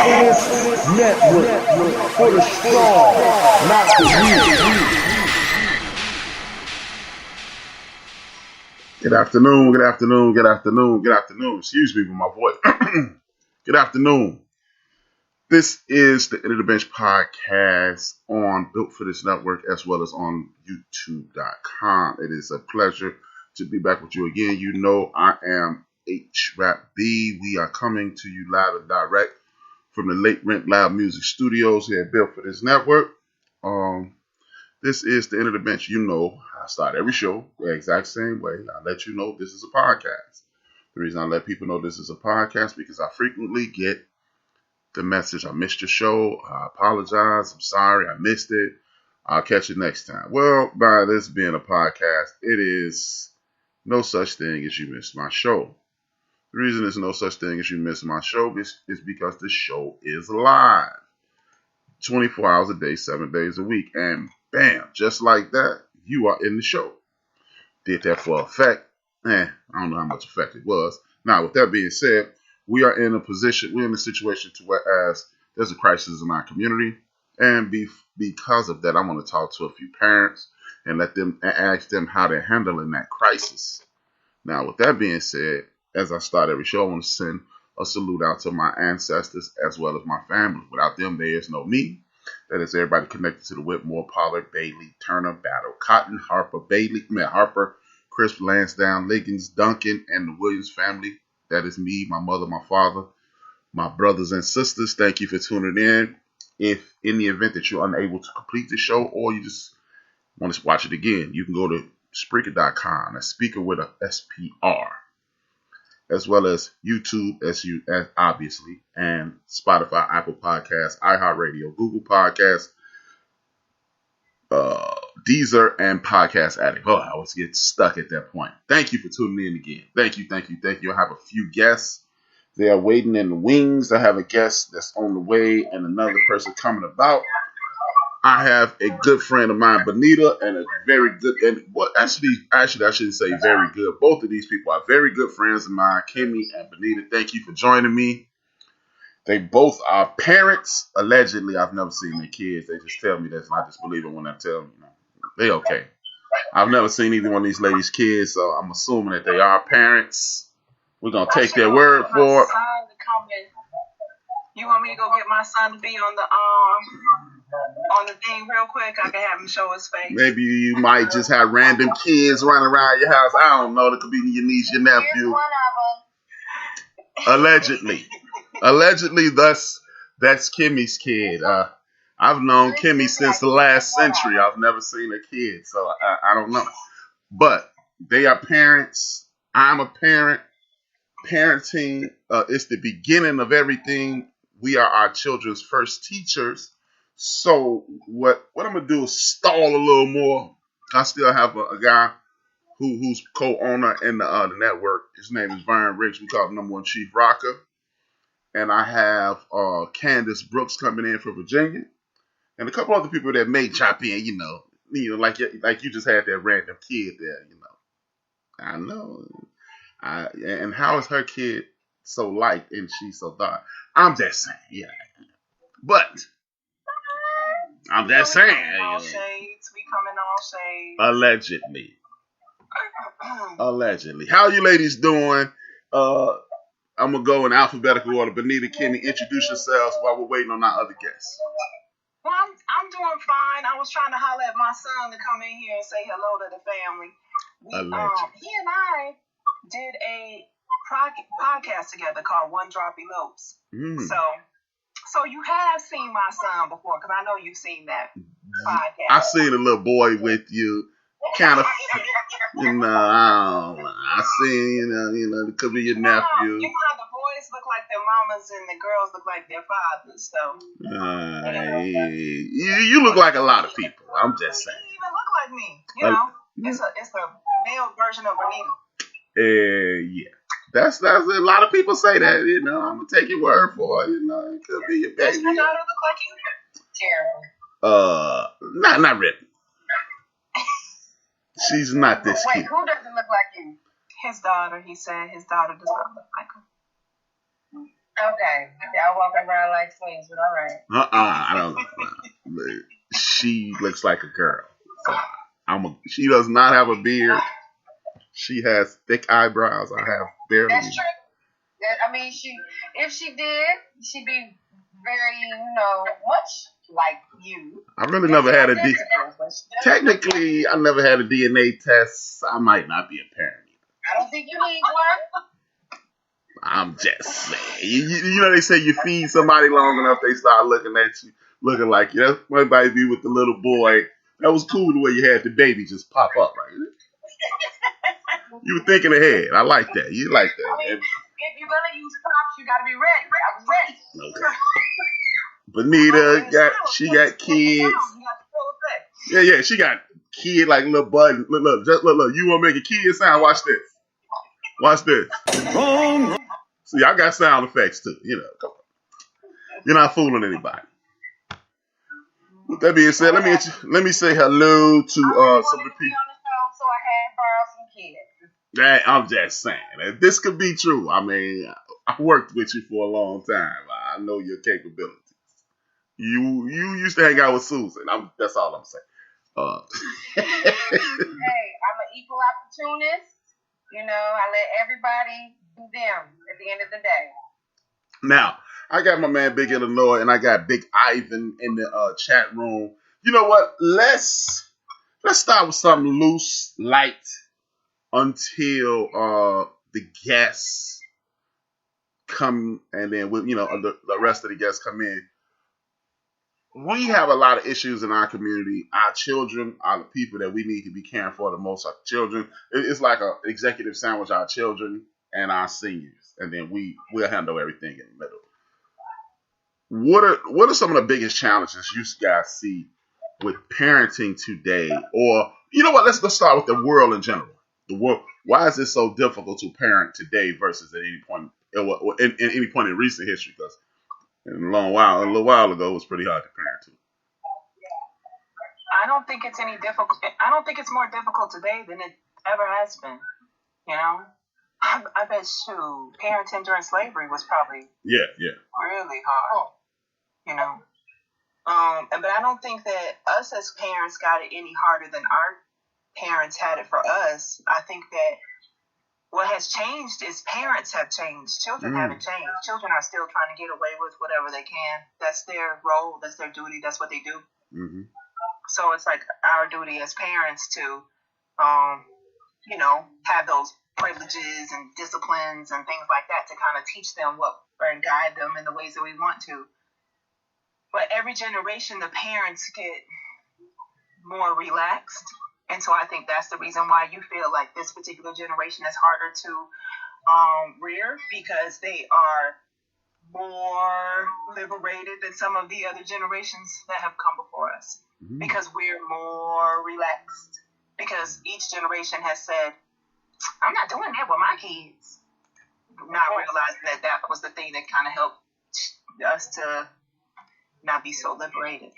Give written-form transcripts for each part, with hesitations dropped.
Confidence Network for the strong, not the weak. Good afternoon, good afternoon, good afternoon, good afternoon. Excuse me for my voice. Good afternoon. This is the End of the Bench podcast on Built for This Network as well as on YouTube.com. It is a pleasure to be back with you again. You know I am HRap. We are coming to you live and direct from the Late Rent Loud Music Studios here at Built for This Network. This is the End of the Bench. You know, I start every show the exact same way. I let you know this is a podcast. The reason I let people know this is a podcast because I frequently get the message, I missed your show. I apologize. I'm sorry. I missed it. I'll catch you next time. Well, by this being a podcast, it is no such thing as you missed my show. The reason there's no such thing as you missed my show is because the show is live. 24 hours a day, 7 days a week. And bam, just like that, you are in the show. Did that for effect? I don't know how much effect it was. Now, with that being said, we're in a situation to whereas there's a crisis in our community. And because of that, I want to talk to a few parents and ask them how they're handling that crisis. Now, with that being said, as I start every show, I want to send a salute out to my ancestors as well as my family. Without them, there is no me. That is everybody connected to the Whitmore, Pollard, Bailey, Turner, Battle, Cotton, Harper, Crisp, Lansdowne, Liggins, Duncan, and the Williams family. That is me, my mother, my father, my brothers and sisters. Thank you for tuning in. If in the event that you're unable to complete the show or you just want to watch it again, you can go to Spreaker.com. That's speaker with a SPR. As well as YouTube, obviously, and Spotify, Apple Podcasts, iHeartRadio, Google Podcasts, Deezer, and Podcast Addict. Oh, I always get stuck at that point. Thank you for tuning in again. Thank you. I have a few guests. They are waiting in the wings. I have a guest that's on the way and another person coming about. I have a good friend of mine, Benita, and a very good, actually, I shouldn't say very good. Both of these people are very good friends of mine, Kimmy and Benita. Thank you for joining me. They both are parents. Allegedly, I've never seen their kids. They just tell me that, and I just believe it when I tell them. They okay. I've never seen either one of these ladies' kids, so I'm assuming that they are parents. We're going to take their word for it. You want me to go get my son to be on the thing real quick? I can have him show his face. Maybe you might just have random kids running around your house. I don't know. That could be your niece, your nephew. Here's one of them. Allegedly, that's Kimmy's kid. I've known Kimmy since the last century. I've never seen a kid, so I don't know. But they are parents. I'm a parent. Parenting is the beginning of everything. We are our children's first teachers. So what I'm gonna do is stall a little more. I still have a guy who's co-owner in the network. His name is Vern Riggs. We call him number one chief rocker. And I have Candace Brooks coming in from Virginia, and a couple other people that may chop in. You know, like you just had that random kid there. You know, I know. And how is her kid so light and she's so dark? I'm just saying, yeah. But I'm just saying. All shades. We come in all shades. Allegedly. How you ladies doing? I'm going to go in alphabetical order. Benita, Kenny, introduce yourselves while we're waiting on our other guests. Well, I'm doing fine. I was trying to holler at my son to come in here and say hello to the family. He and I did a podcast together called One Drop Elopes. So you have seen my son before, because I know you've seen that podcast. I've seen a little boy with you, kind of, I seen, it could be your nephew. You know how the boys look like their mamas and the girls look like their fathers, so. You look like a lot of people, I'm just saying. You even look like me, It's a male version of Benita. Yeah. That's a lot of people say that, I'm gonna take your word for it, it could be your baby. Does your daughter look like you? Terrible. Not really. She's not this Wait, cute. who doesn't look like you? His daughter, he said his daughter does not look like him. Okay, y'all walking around like twins, but all right. I don't know. She looks like a girl. So she does not have a beard. She has thick eyebrows. I have barely. That's true. I mean, if she did, she'd be very, much like you. I really never had a technically, I never had a DNA test. I might not be a parent. I don't think you need one. I'm just saying. You know, they say you feed somebody long enough, they start looking at you, looking like you. That might be with the little boy. That was cool the way you had the baby just pop up. Like, you were thinking ahead. I like that. You like that. I mean, if you're gonna use props, you gotta be ready. I was ready. Okay. Bonita she got kids. Yeah, she got kid like little bud. Look. You wanna make a kid sound? Watch this. Wrong. See, I got sound effects too. Come on. You're not fooling anybody. With that being said, let me say hello to some of the people. So I had borrowed some kids. I'm just saying, this could be true. I mean, I worked with you for a long time. I know your capabilities. You used to hang out with Susan. That's all I'm saying. Hey, I'm an equal opportunist. I let everybody do them at the end of the day. Now, I got my man Big Illinois and I got Big Ivan in the chat room. You know what? Let's start with something loose, light, until the guests come, and then the rest of the guests come in. We have a lot of issues in our community. Our children are the people that we need to be caring for the most. Our children, it's like an executive sandwich. Our children and our seniors, and then we'll handle everything in the middle. What are some of the biggest challenges you guys see with parenting today? Or you know what? Let's start with the world in general. The world. Why is it so difficult to parent today versus at any point in any point in recent history? Because a little while ago, it was pretty hard to parent too. I don't think it's any difficult. I don't think it's more difficult today than it ever has been. I bet parenting during slavery was probably really hard. But I don't think that us as parents got it any harder than our parents had it for us. I think that what has changed is parents have changed. Children haven't changed. Children are still trying to get away with whatever they can. That's their role. That's their duty. That's what they do. Mm-hmm. So it's like our duty as parents to, have those privileges and disciplines and things like that to kind of teach them and guide them in the ways that we want to. But every generation, the parents get more relaxed. And so I think that's the reason why you feel like this particular generation is harder to rear, because they are more liberated than some of the other generations that have come before us. Mm-hmm. Because we're more relaxed. Because each generation has said, I'm not doing that with my kids. Not realizing that was the thing that kind of helped us to not be so liberated.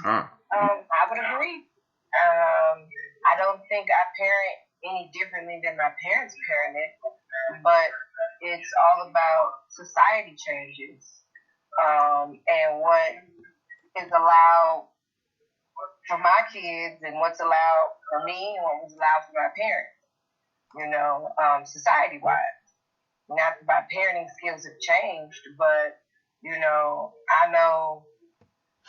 Huh. I would agree. I don't think I parent any differently than my parents parented, but it's all about society changes and what is allowed for my kids and what's allowed for me and what was allowed for my parents, society-wise. Not that my parenting skills have changed, but, I know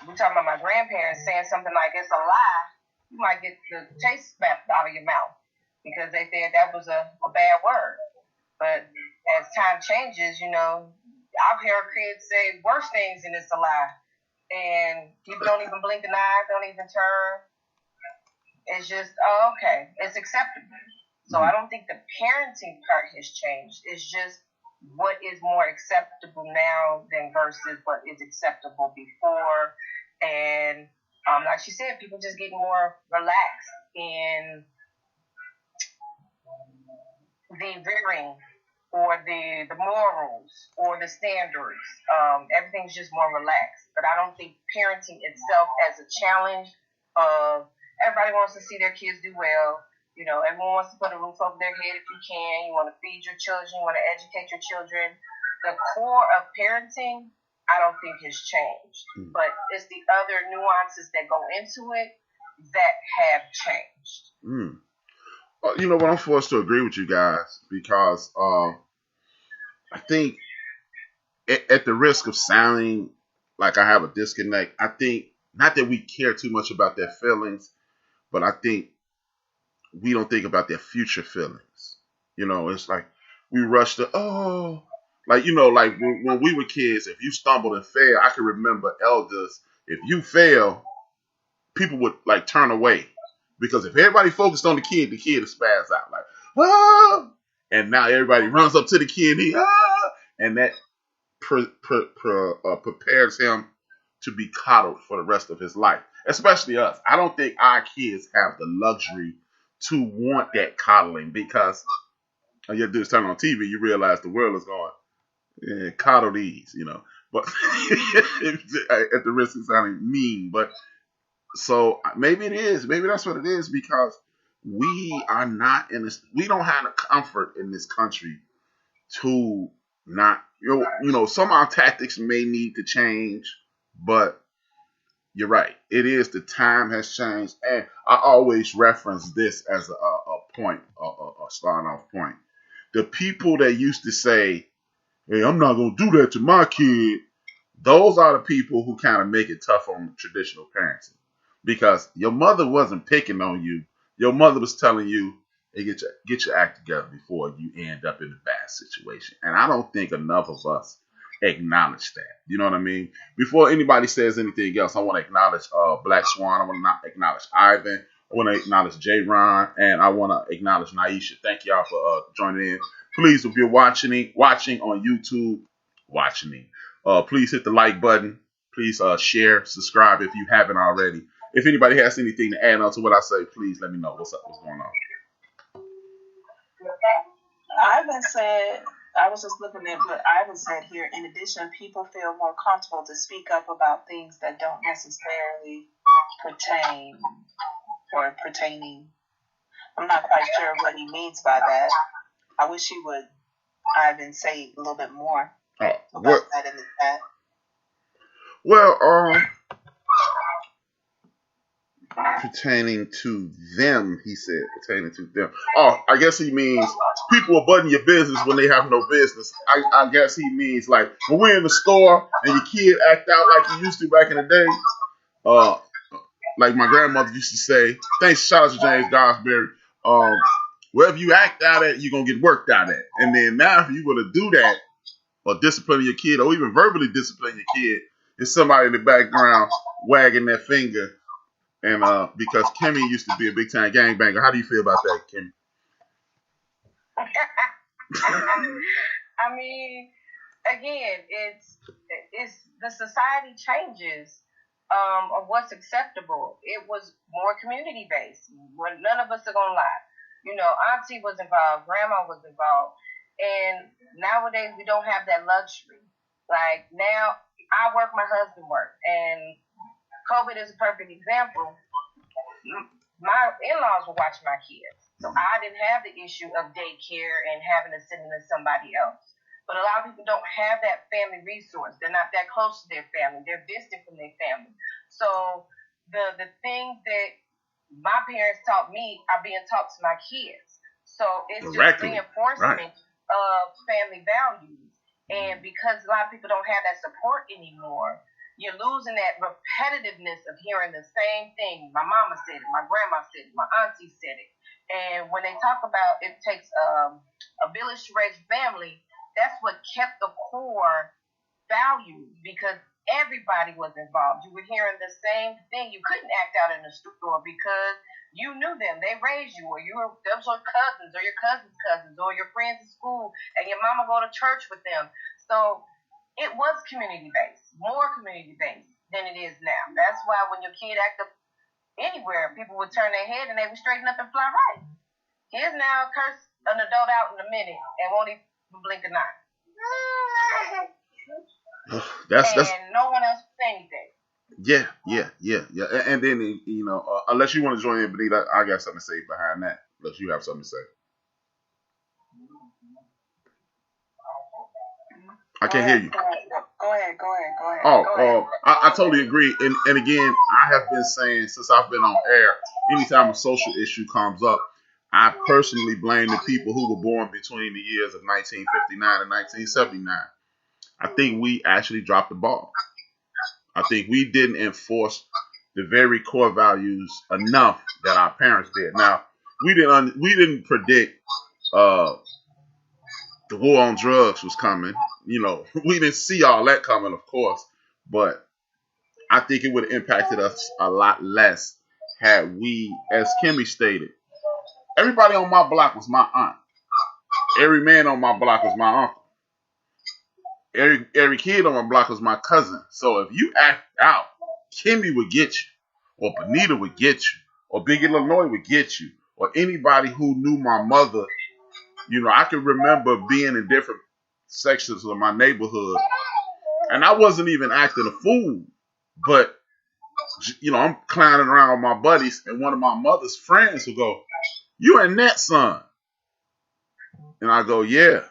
we're talking about my grandparents saying something like it's a lie, you might get the taste smacked out of your mouth because they said that was a bad word. But as time changes, I've heard kids say worse things than it's a lie. And people don't even blink an eye, don't even turn. It's just, okay, it's acceptable. So I don't think the parenting part has changed. It's just what is more acceptable now than versus what is acceptable before. And like she said, people just get more relaxed in the rearing or the morals or the standards. Everything's just more relaxed. But I don't think parenting itself as a challenge of everybody wants to see their kids do well. Everyone wants to put a roof over their head if you can. You want to feed your children. You want to educate your children. The core of parenting, I don't think has changed. But it's the other nuances that go into it that have changed. Well, you know what? I'm forced to agree with you guys because I think at the risk of sounding like I have a disconnect, I think not that we care too much about their feelings, but I think we don't think about their future feelings. It's like we rush to, like when we were kids, if you stumbled and fell, I can remember elders, if you fail, people would like turn away. Because if everybody focused on the kid would spaz out like, ah! And now everybody runs up to the kid and that prepares him to be coddled for the rest of his life, especially us. I don't think our kids have the luxury to want that coddling because all you have to do is turn on TV, you realize the world is going, coddle these, But at the risk of sounding mean, but so maybe it is. Maybe that's what it is because we are not in this. We don't have the comfort in this country to not. Some of our tactics may need to change, but you're right. It is. The time has changed, and I always reference this as a point, a starting off point. The people that used to say, "Hey, I'm not gonna do that to my kid," those are the people who kind of make it tough on traditional parenting. Because your mother wasn't picking on you. Your mother was telling you, hey, get your act together before you end up in a bad situation. And I don't think enough of us acknowledge that. You know what I mean? Before anybody says anything else, I want to acknowledge Black Swan. I want to acknowledge Ivan. I want to acknowledge J. Ron. And I want to acknowledge Naisha. Thank y'all for joining in. Please, if you're watching on YouTube, please hit the like button. Please share, subscribe if you haven't already. If anybody has anything to add on to what I say, please let me know. What's up? What's going on? Ivan said, I was just looking at what Ivan said here. In addition, people feel more comfortable to speak up about things that don't necessarily pertaining. I'm not quite sure what he means by that. I wish he would, Ivan, say a little bit more about that in the chat. Well, pertaining to them, he said. Pertaining to them. Oh, I guess he means people are butting your business when they have no business. I guess he means like when we're in the store and your kid act out like he used to back in the day. Like my grandmother used to say, thanks, shout out to James Gosberry. Wherever you act out at, you're going to get worked out at. And then now if you were to do that or discipline your kid or even verbally discipline your kid, it's somebody in the background wagging their finger. And because Kimmy used to be a big time gangbanger, how do you feel about that, Kimmy? I mean, again, it's the society changes of what's acceptable. It was more community based. None of us are gonna lie. Auntie was involved, grandma was involved, and nowadays we don't have that luxury. Like now, I work, my husband works, and COVID is a perfect example. My in-laws were watching my kids. So I didn't have the issue of daycare and having to send them to somebody else. But a lot of people don't have that family resource. They're not that close to their family. They're distant from their family. So the things that my parents taught me are being taught to my kids. So it's just reinforcement of family values. And because a lot of people don't have that support anymore, you're losing that repetitiveness of hearing the same thing. My mama said it, my grandma said it, my auntie said it. And when they talk about it takes a village to raise a family, that's what kept the core values because everybody was involved. You were hearing the same thing. You couldn't act out in the store because you knew them. They raised you, or those were cousins, or your cousin's cousins, or your friends at school, and your mama go to church with them. So it was community-based, more community-based than it is now. That's why when your kid act up anywhere, people would turn their head and they would straighten up and fly right. Kids now curse an adult out in a minute and won't even blink an eye. And no one else will say anything. Yeah. And then, unless you want to join in, Benita, I got something to say behind that. unless you have something to say. I can't hear you. Go ahead. I totally agree. And again, I have been saying since I've been on air, anytime a social issue comes up, I personally blame the people who were born between the years of 1959 and 1979. I think we actually dropped the ball. I think we didn't enforce the very core values enough that our parents did. Now, we didn't predict the war on drugs was coming. You know, we didn't see all that coming, of course, but I think it would have impacted us a lot less had we, as Kimmy stated, everybody on my block was my aunt. Every man on my block was my uncle. Every kid on my block was my cousin. So if you act out, Kimmy would get you, or Benita would get you, or Big Illinois would get you, or anybody who knew my mother. You know, I can remember being in different sections of my neighborhood, and I wasn't even acting a fool, but you know, I'm clowning around with my buddies, and one of my mother's friends would go, "You Annette's son?" And I go, "Yeah."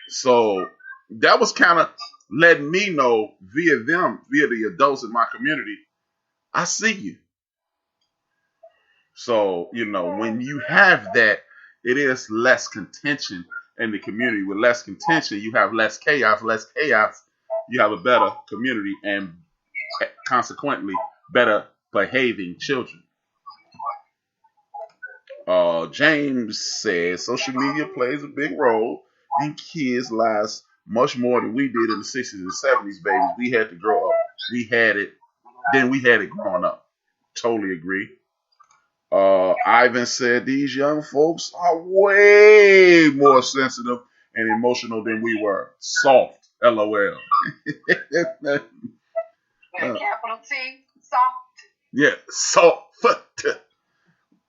So that was kind of letting me know via the adults in my community, I see you. So, you know, when you have that, it is less contention in the community. With less contention, you have less chaos. You have a better community and consequently better behaving children. James says social media plays a big role in kids' lives much more than we did in the 60s and 70s, babies. We had to grow up. We had it growing up. Totally agree. Ivan said these young folks are way more sensitive and emotional than we were. Soft, LOL. Capital T, soft. Yeah, soft.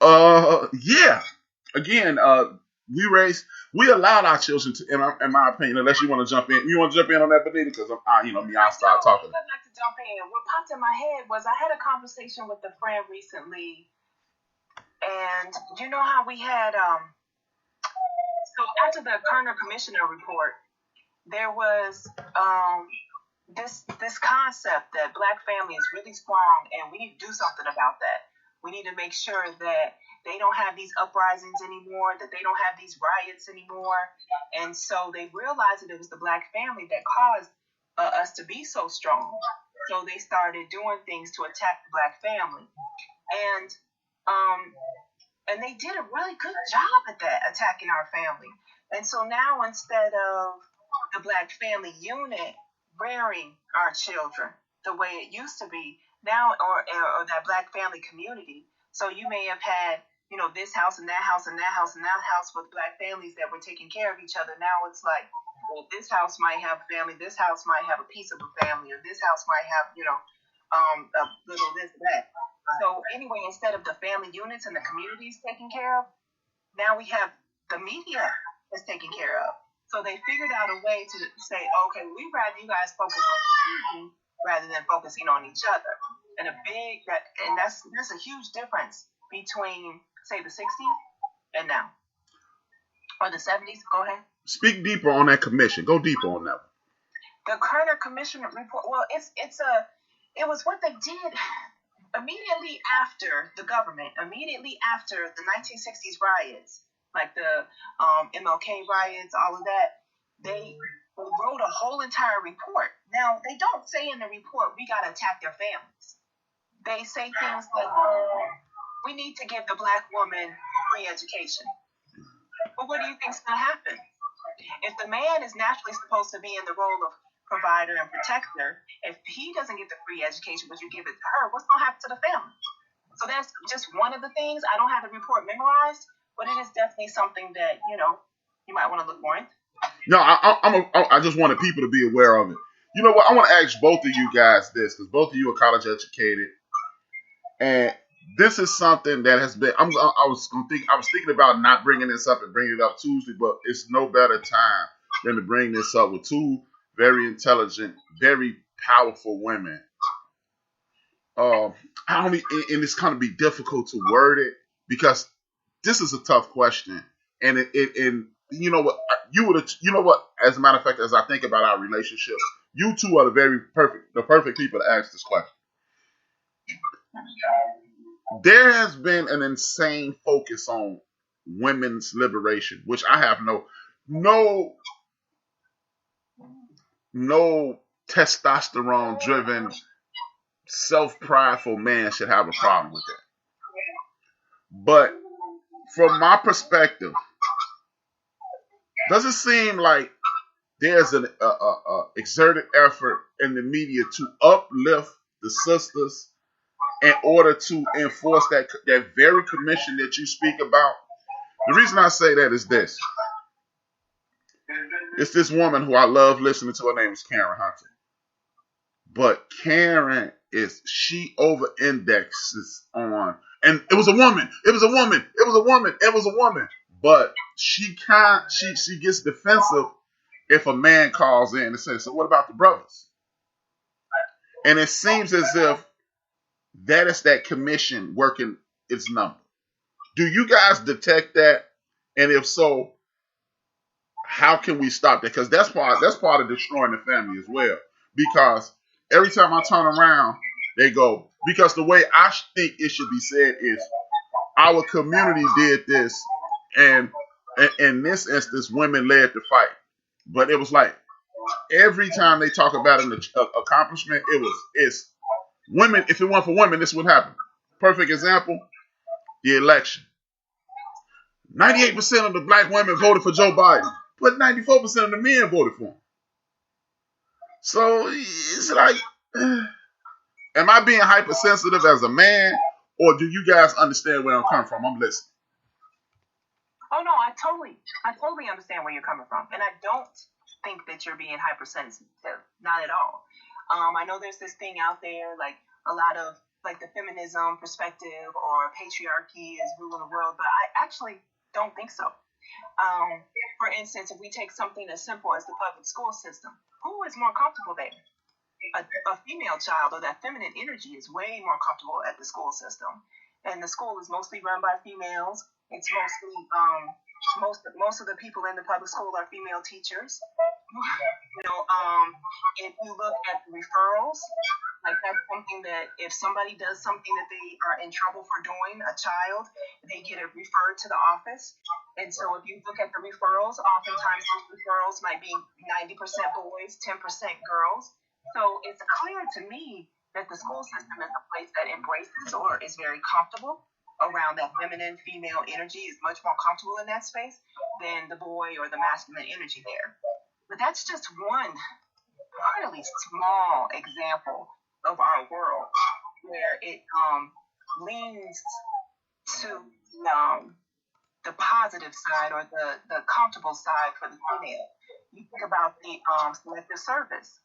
Yeah. Again, we allowed our children to, in my opinion, unless you want to jump in. You want to jump in on that, Benita? Because I'll start talking. I'd like to jump in. What popped in my head was I had a conversation with a friend recently. And you know how we had, so after the Kerner Commissioner report, there was this concept that Black family is really strong and we need to do something about that. We need to make sure that they don't have these uprisings anymore, that they don't have these riots anymore. And so they realized that it was the Black family that caused us to be so strong. So they started doing things to attack the Black family. And they did a really good job at that, attacking our family. And so now instead of the Black family unit rearing our children the way it used to be, now or that Black family community. So you may have had, you know, this house and that house and that house and that house with Black families that were taking care of each other. Now it's like, well, this house might have family, this house might have a piece of a family, or this house might have, you know, a little this, that. So anyway, instead of the family units and the communities taking care of, now we have the media that's taking care of. So they figured out a way to say, okay, we'd rather you guys focus on TV rather than focusing on each other. And that's a huge difference between, say, the 60s and now. Or the 70s. Go ahead. Speak deeper on that commission. Go deeper on that. The Kerner Commission report, well, it was what they did immediately after the government, immediately after the 1960s riots, like the MLK riots, all of that, they wrote a whole entire report. Now, they don't say in the report, we got to attack their families. They say things like, we need to give the Black woman free education. But what do you think is going to happen? If the man is naturally supposed to be in the role of provider and protector, if he doesn't get the free education, but you give it to her, what's going to happen to the family? So that's just one of the things. I don't have the report memorized, but it is definitely something that, you know, you might want to look more into. No, I just wanted people to be aware of it. You know what? I want to ask both of you guys this, because both of you are college educated, and this is something that has been. I was thinking about not bringing this up and bringing it up Tuesday, but it's no better time than to bring this up with two very intelligent, very powerful women. And it's kind of be difficult to word it because this is a tough question, and and you know what, as a matter of fact, as I think about our relationship, you two are the perfect people to ask this question. There has been an insane focus on women's liberation, which I have no testosterone driven, self prideful man should have a problem with that. But from my perspective, does it seem like there's an exerted effort in the media to uplift the sisters in order to enforce that very commission that you speak about? The reason I say that is this. It's this woman who I love listening to. Her name is Karen Hunter. But Karen she over indexes on, and it was a woman. But she gets defensive if a man calls in and says, so what about the brothers? And it seems as if that is that commission working its number. Do you guys detect that? And if so, how can we stop that? Because that's part of destroying the family as well. Because every time I turn around, they go, because the way I think it should be said is, our community did this, and in this instance, women led the fight. But it was like, every time they talk about an accomplishment, it's women. If it weren't for women, this would happen. Perfect example, the election. 98% of the black women voted for Joe Biden, but 94% of the men voted for him. So it's like, am I being hypersensitive as a man, or do you guys understand where I'm coming from? I'm listening. Oh no, I totally understand where you're coming from, and I don't think that you're being hypersensitive. Not at all. I know there's this thing out there, like a lot of like the feminism perspective or patriarchy is ruling the world, but I actually don't think so. For instance, if we take something as simple as the public school system, who is more comfortable there? A female child, or that feminine energy, is way more comfortable at the school system, and the school is mostly run by females. It's mostly most of the people in the public school are female teachers. If you look at the referrals, like that's something that if somebody does something that they are in trouble for doing, a child, they get it referred to the office. And so if you look at the referrals, oftentimes those referrals might be 90% boys, 10% girls. So it's clear to me that the school system is a place that embraces or is very comfortable around that feminine female energy, is much more comfortable in that space than the boy or the masculine energy there. But that's just one really small example of our world where it leans to the positive side, or the comfortable side for the female. You think about the selective service.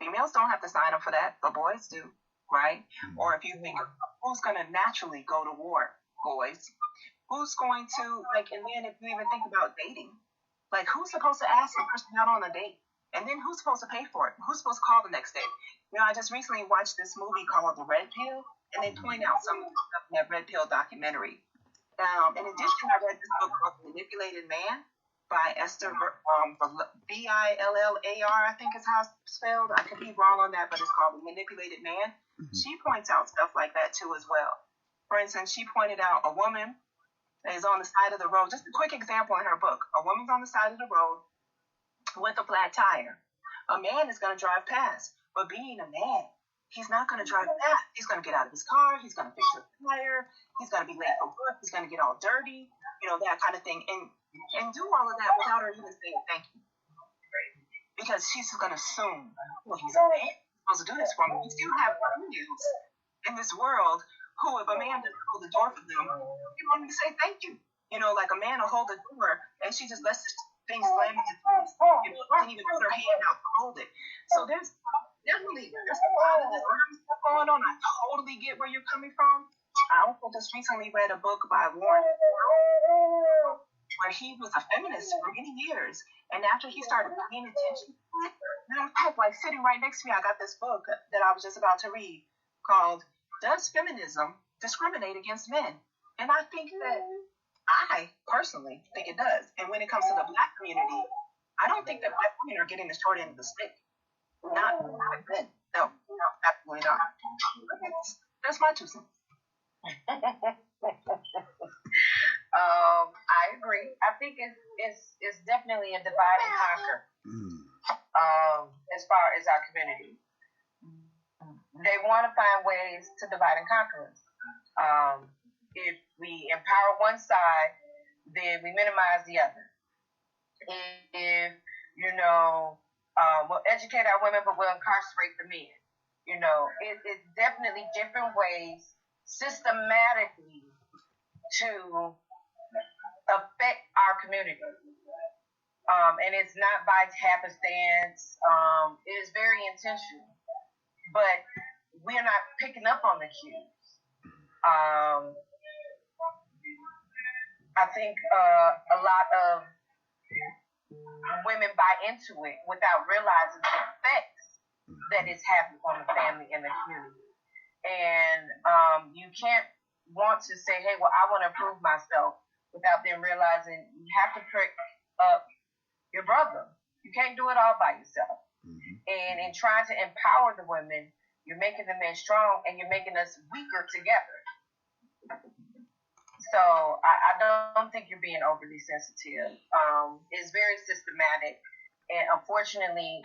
Females don't have to sign up for that, but boys do, right? Or if you think of who's going to naturally go to war, boys. Who's going to, and then if you even think about dating, like who's supposed to ask a person out on a date? And then who's supposed to pay for it? Who's supposed to call the next day? I just recently watched this movie called The Red Pill, and they point out some of the stuff in that Red Pill documentary. In addition, I read this book called The Manipulated Man by Esther Billar, I think is how it's spelled. I could be wrong on that, but it's called The Manipulated Man. Mm-hmm. She points out stuff like that too as well. For instance, she pointed out a woman is on the side of the road. Just a quick example in her book. A woman's on the side of the road with a flat tire. A man is going to drive past, but being a man, he's not going to drive fast. He's going to get out of his car. He's going to fix the tire. He's going to be late for work. He's going to get all dirty, that kind of thing. And do all of that without her even saying thank you. Because she's going to assume, well, he's a man. He's supposed to do this for me. We still have dudes in this world who, if a man doesn't hold the door for them, you want me to say thank you. Like a man will hold the door and she just lets the thing slam in his face. Doesn't even put her hand out to hold it. So there's a lot of this stuff going on. I totally get where you're coming from. I also just recently read a book by Warren where he was a feminist for many years, and after he started paying attention to it, matter of fact, like sitting right next to me, I got this book that I was just about to read called Does Feminism Discriminate Against Men? And I think that I personally think it does. And when it comes to the Black community, I don't think that Black women are getting the short end of the stick. Not a bit. No, absolutely not. That's my 2 cents. I agree. I think it's definitely a divide and conquer. As far as our community, they want to find ways to divide and conquer us. If we empower one side, then we minimize the other. If we'll educate our women, but we'll incarcerate the men. It's definitely different ways systematically to affect our community. And it's not by happenstance. It is very intentional. But we're not picking up on the cues. I think a lot of women buy into it without realizing the effects that it's having on the family and the community. And you can't want to say, hey, well, I want to improve myself without them realizing you have to pick up your brother. You can't do it all by yourself. And in trying to empower the women, you're making the men strong and you're making us weaker together. So I don't think you're being overly sensitive. It's very systematic. And unfortunately,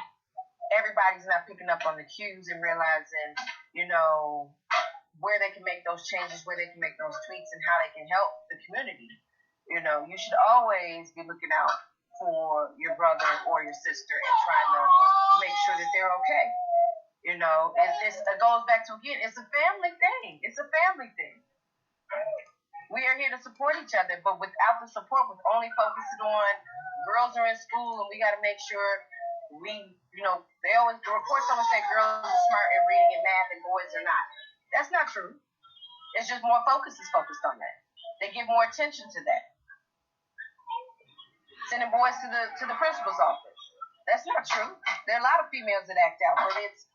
everybody's not picking up on the cues and realizing, where they can make those changes, where they can make those tweaks, and how they can help the community. You should always be looking out for your brother or your sister and trying to make sure that they're okay. It goes back to, again, it's a family thing. It's a family thing. We are here to support each other, but without the support, with only focusing on girls are in school and we got to make sure the reports always say girls are smart at reading and math and boys are not. That's not true. It's just more focus is focused on that. They give more attention to that. Sending boys to the principal's office. That's not true. There are a lot of females that act out, but it's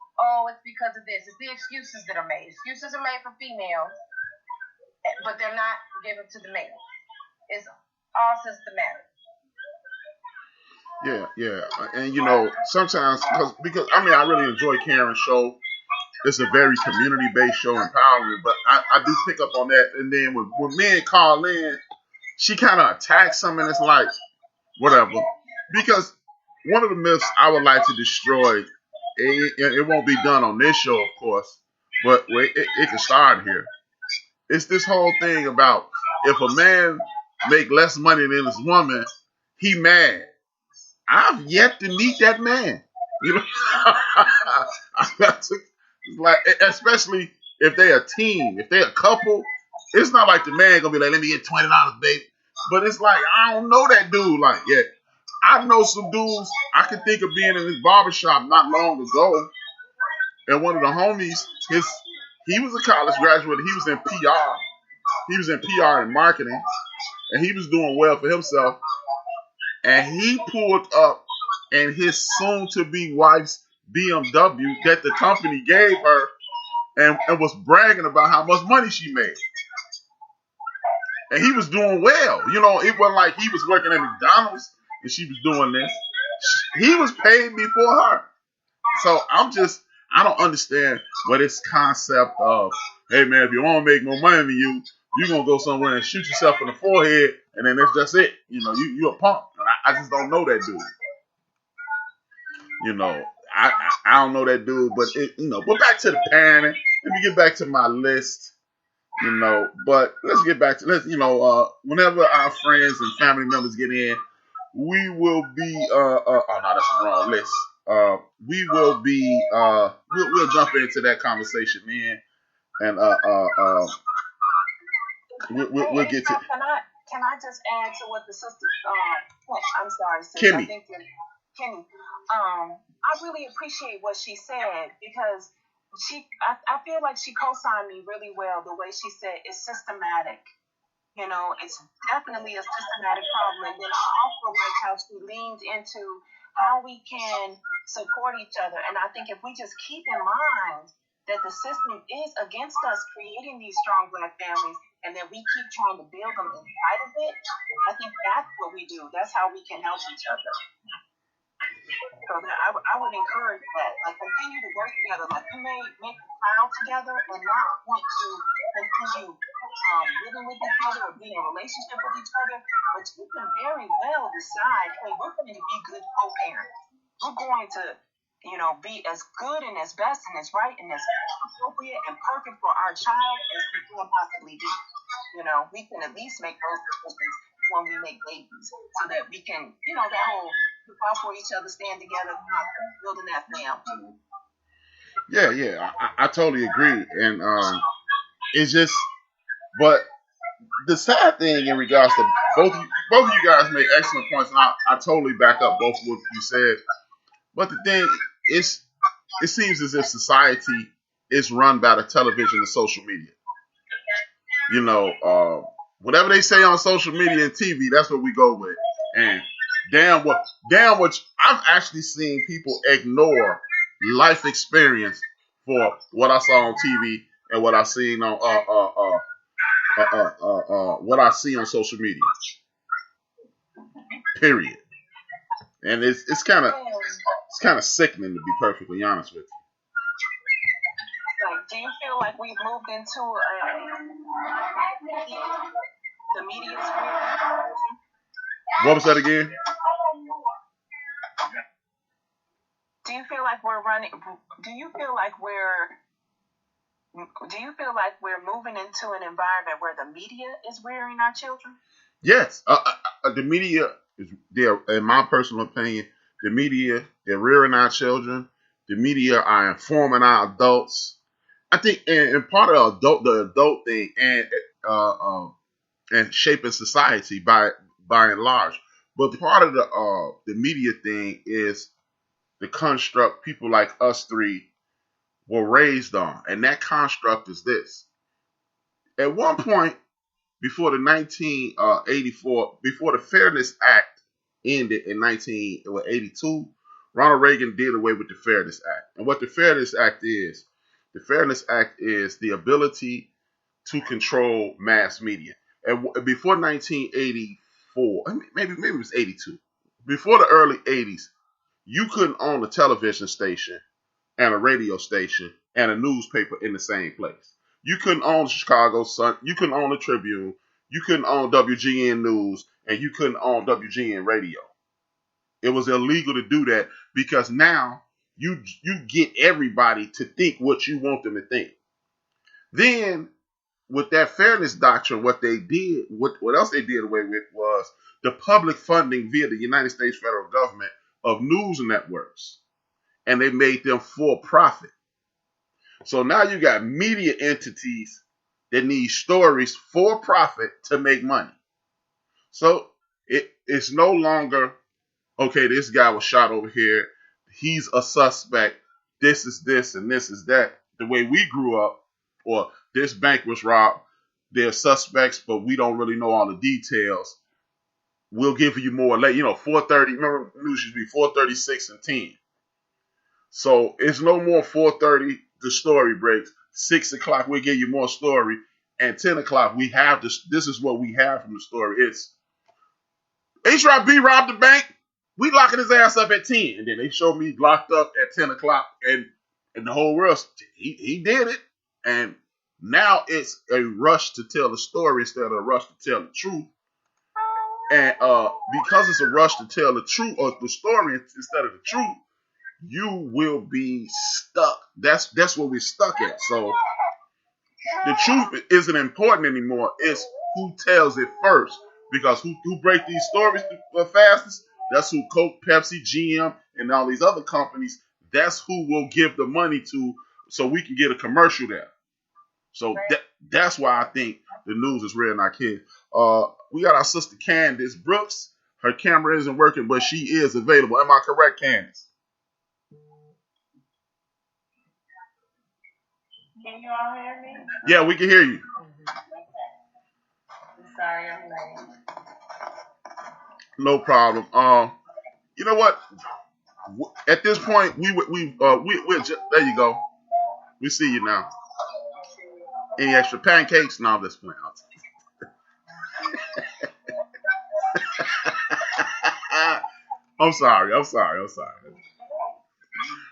because of this. It's the excuses that are made. Excuses are made for females, but they're not given to the males. It's all systematic. Yeah. And sometimes because I really enjoy Karen's show. It's a very community-based show, empowering. But I do pick up on that. And then when men call in, she kind of attacks something. It's like whatever. Because one of the myths I would like to destroy, it won't be done on this show, of course, but it can start here. It's this whole thing about if a man make less money than his woman, he mad. I've yet to meet that man. Especially if they're a team, if they're a couple, it's not like the man gonna be like, let me get $20, baby. But it's like, I don't know that dude. Like, yeah, I know some dudes. I can think of being in this barbershop not long ago, and one of the homies, he was a college graduate. He was in PR. He was in PR and marketing, and he was doing well for himself. And he pulled up in his soon-to-be wife's BMW that the company gave her, and was bragging about how much money she made. And he was doing well. It wasn't like he was working at McDonald's and she was doing this. He was paid before her. So I don't understand what this concept of, hey man, if you want to make more money than you, you're going to go somewhere and shoot yourself in the forehead, and then that's just it. You're a punk. And I just don't know that dude. I don't know that dude, but but back to the parenting. Let me get back to my list. But let's get back to whenever our friends and family members get in, we will be oh no, that's the wrong list. We will be we'll jump into that conversation then, and we'll get to. Can I just add to what the sister? I'm sorry, sis. Kimmy. I think that Kenny. I really appreciate what she said because I feel like she co-signed me really well. The way she said it's systematic. It's definitely a systematic problem. And then I also like how she leaned into how we can support each other. And I think if we just keep in mind that the system is against us creating these strong Black families, and then we keep trying to build them inside of it, I think that's what we do. That's how we can help each other. So that I would encourage that. Like, continue to work together. Like, you may make a child together and not want to continue living with each other or being in a relationship with each other, but you can very well decide, hey, we're going to be good co-parents. We're going to, be as good and as best and as right and as appropriate and perfect for our child as we can possibly be. We can at least make those decisions when we make babies, so that we can, that whole look out for each other, stand together, building that family. Yeah, I totally agree, and it's just, but the sad thing in regards to both of you guys made excellent points, and I totally back up both of what you said. But the thing is, it seems as if society is run by the television and social media. Whatever they say on social media and TV, that's what we go with. And damn what I've actually seen people ignore life experience for what I saw on TV and what I seen on what I see on social media. Period. And it's kind of sickening, to be perfectly honest with you. Like, do you feel like we've moved into the media sphere? What was that again? Do you feel like we're running? Do you feel like we're moving into an environment where the media is rearing our children? Yes, the media is there. In my personal opinion, the media, they're rearing our children. The media are informing our adults. I think, and part of the adult thing, and shaping society by and large. But part of the media thing is the construct people like us three were raised on, and that construct is this. At one point, before the 1984, before the Fairness Act ended in 1982, Ronald Reagan did away with the Fairness Act. And what the Fairness Act is the ability to control mass media. And before 1984, maybe it was 82, before the early 80s, you couldn't own a television station and a radio station and a newspaper in the same place. You couldn't own Chicago Sun. You couldn't own the Tribune. You couldn't own WGN News, and you couldn't own WGN Radio. It was illegal to do that because now you get everybody to think what you want them to think. Then, with that fairness doctrine, what they did, what else they did away with was the public funding via the United States federal government of news networks, and they made them for profit. So now you got media entities that need stories for profit to make money. So it's no longer, okay, this guy was shot over here, he's a suspect, this is this and this is that. The way we grew up, or this bank was robbed, they're suspects, but we don't really know all the details. We'll give you more late, 4:30, remember news used to be 4:36 and 10. So it's no more 4:30, the story breaks. 6 o'clock, we'll give you more story. And 10 o'clock, we have this. This is what we have from the story. It's HRap robbed the bank. We locking his ass up at 10. And then they show me locked up at 10 o'clock. And the whole world, he did it. And now it's a rush to tell the story instead of a rush to tell the truth. And because it's a rush to tell the truth or the story instead of the truth, you will be stuck. That's what we're stuck at. So the truth isn't important anymore. It's who tells it first. Because who break these stories the fastest? That's who Coke, Pepsi, GM, and all these other companies. That's who we'll give the money to, so we can get a commercial there. So that's why I think the news is rearing our kids. We got our sister Candace Brooks. Her camera isn't working, but she is available. Am I correct, Candace? Can you all hear me? Yeah, we can hear you. Sorry, I'm late. No problem. You know what? At this point, we're just, there you go. We see you now. Any extra pancakes? No, this point. I'm sorry.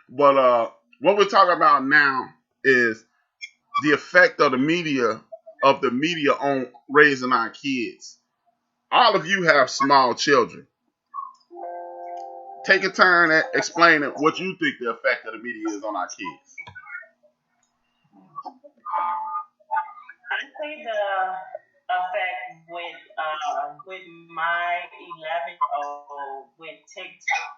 But what we're talking about now is the effect of the media on raising our kids. All of you have small children. Take a turn at explaining what you think the effect of the media is on our kids. I say the effect with my 11-year-old with TikTok.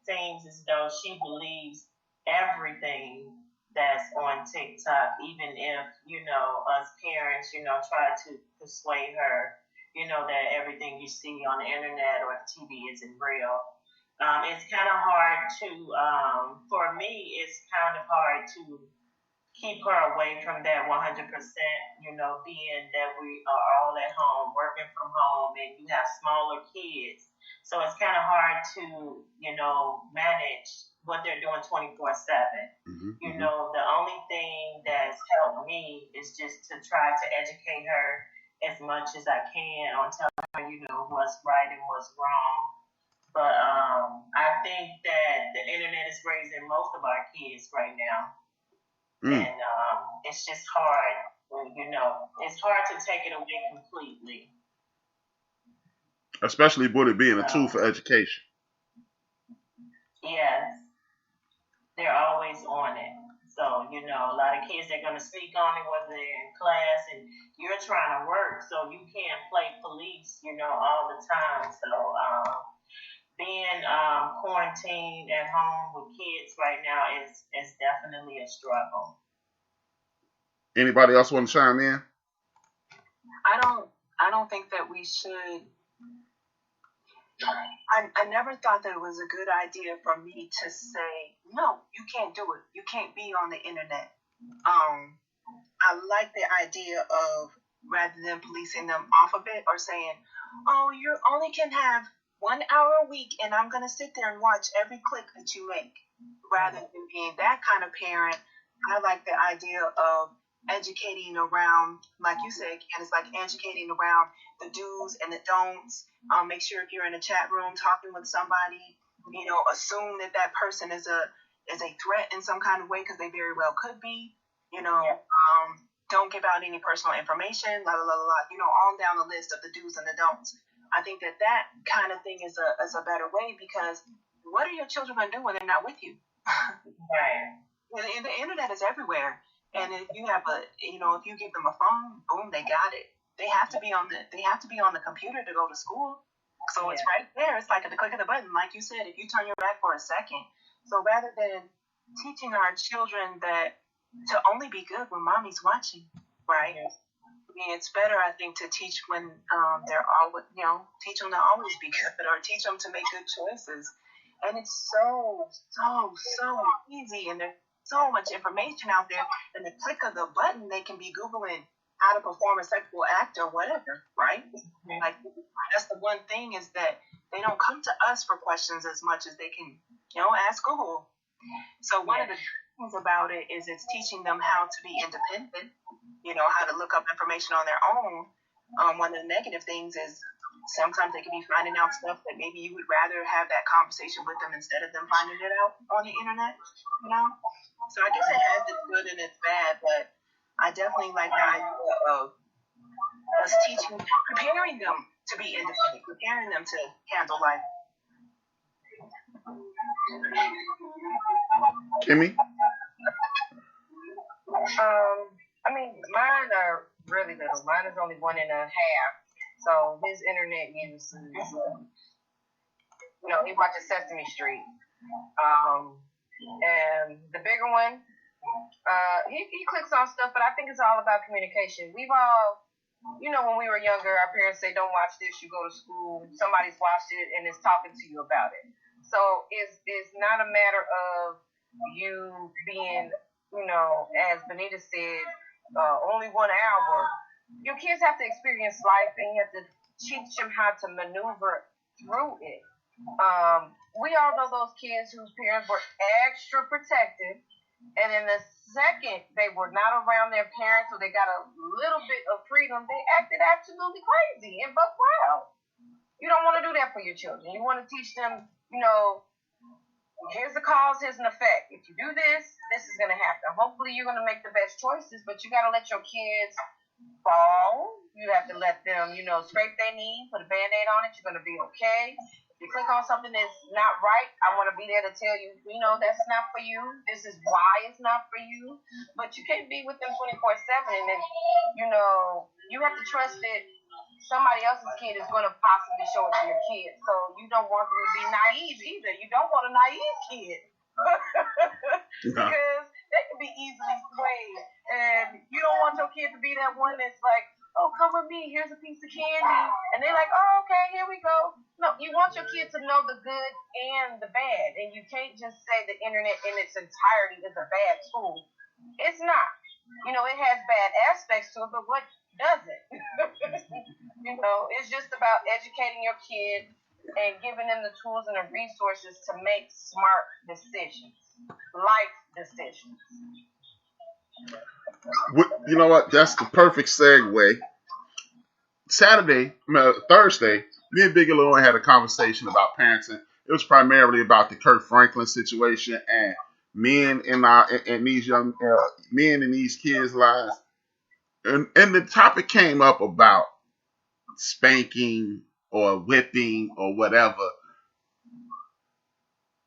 Seems as though she believes everything that's on TikTok, even if, us parents, try to persuade her, that everything you see on the internet or the TV isn't real. It's kind of hard to, for me, it's kind of hard to keep her away from that 100%, being that we are all at home, working from home, and you have smaller kids. So it's kind of hard to, manage what they're doing 24/7. The only thing that's helped me is just to try to educate her as much as I can on telling her, what's right and what's wrong. But I think that the internet is raising most of our kids right now. And it's just hard, it's hard to take it away completely. Especially with it being a tool for education. Yes. They're always on it. So, a lot of kids are going to sneak on it whether they're in class and you're trying to work, so you can't play police, all the time. So, being quarantined at home with kids right now is definitely a struggle. Anybody else want to chime in? I don't think that we should. I never thought that it was a good idea for me to say, no, you can't do it. You can't be on the internet. I like the idea of, rather than policing them off of it or saying, oh, you only can have 1 hour a week and I'm going to sit there and watch every click that you make. Rather than being that kind of parent, I like the idea of educating around, like you said, Ken, it's like educating around the do's and the don'ts. Make sure if you're in a chat room talking with somebody, assume that person is a threat in some kind of way, because they very well could be. Don't give out any personal information, on down the list of the do's and the don'ts. I think that kind of thing is a better way, because what are your children going to do when they're not with you? Right. And the internet is everywhere. And if you have if you give them a phone, boom, they got it. They have to be on the computer to go to school. So It's right there. It's like at the click of the button. Like you said, if you turn your back for a second. So rather than teaching our children that to only be good when mommy's watching, right? I mean, it's better, I think, to teach when they're always, teach them to always be good, or teach them to make good choices. And it's so easy, and there's so much information out there. And the click of the button, they can be Googling how to perform a sexual act or whatever, right? Mm-hmm. Like, that's the one thing, is that they don't come to us for questions as much as they can, ask Google. So one of the things about it is it's teaching them how to be independent, how to look up information on their own. One of the negative things is sometimes they can be finding out stuff that maybe you would rather have that conversation with them instead of them finding it out on the internet, So I guess it has its good and its bad, but I definitely like the idea of us preparing them to be independent, preparing them to handle life. Kimmy? Mine are really little. Mine is only 1.5. So his internet use is, he watches Sesame Street. And the bigger one, he clicks on stuff, but I think it's all about communication. We've all, when we were younger, our parents say, don't watch this, you go to school, somebody's watched it and is talking to you about it. So it's not a matter of you being, as Benita said, only 1 hour. Your kids have to experience life, and you have to teach them how to maneuver through it. We all know those kids whose parents were extra protective, and in the second they were not around their parents or they got a little bit of freedom, they acted absolutely crazy and buck wild. You don't want to do that for your children. You want to teach them, here's the cause, here's an effect. If you do this, this is going to happen. Hopefully you're going to make the best choices, but you got to let your kids fall. You have to let them, scrape their knee, put a Band-Aid on it. You're going to be okay. If you click on something that's not right, I want to be there to tell you, that's not for you. This is why it's not for you. But you can't be with them 24/7. And then, you have to trust that somebody else's kid is going to possibly show it to your kid. So you don't want them to be naive either. You don't want a naive kid. Because they can be easily swayed. And you don't want your kid to be that one that's like, oh, come with me, here's a piece of candy. And they're like, oh, okay, here we go. No, you want your kid to know the good and the bad. And you can't just say the internet in its entirety is a bad tool. It's not. It has bad aspects to it, but what doesn't? It's just about educating your kid and giving them the tools and the resources to make smart decisions, life decisions. You know what? That's the perfect segue. Thursday, me and Bigelow had a conversation about parenting. It was primarily about the Kirk Franklin situation and men in these kids' lives. And the topic came up about spanking or whipping or whatever.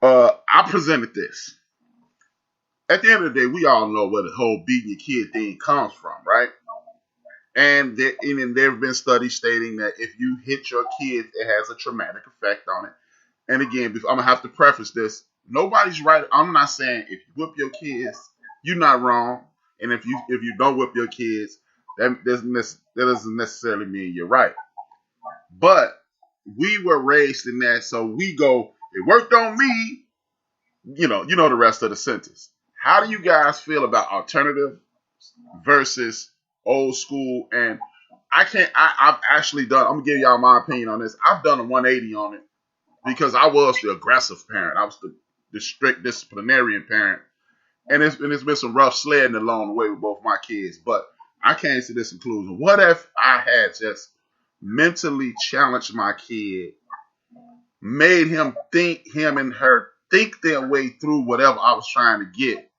I presented this. At the end of the day, we all know where the whole beating your kid thing comes from, right? And there have been studies stating that if you hit your kids, it has a traumatic effect on it. And again, I'm going to have to preface this. Nobody's right. I'm not saying if you whip your kids, you're not wrong. And if you don't whip your kids, that doesn't necessarily mean you're right. But we were raised in that, so we go, it worked on me. You know the rest of the sentence. How do you guys feel about alternative versus old school? And I've actually done, I'm going to give y'all my opinion on this. I've done a 180 on it because I was the aggressive parent. I was the strict disciplinarian parent. And it's been some rough sledding along the way with both my kids. But I came to this conclusion. What if I had just mentally challenged my kid, made him and her think their way through whatever I was trying to get?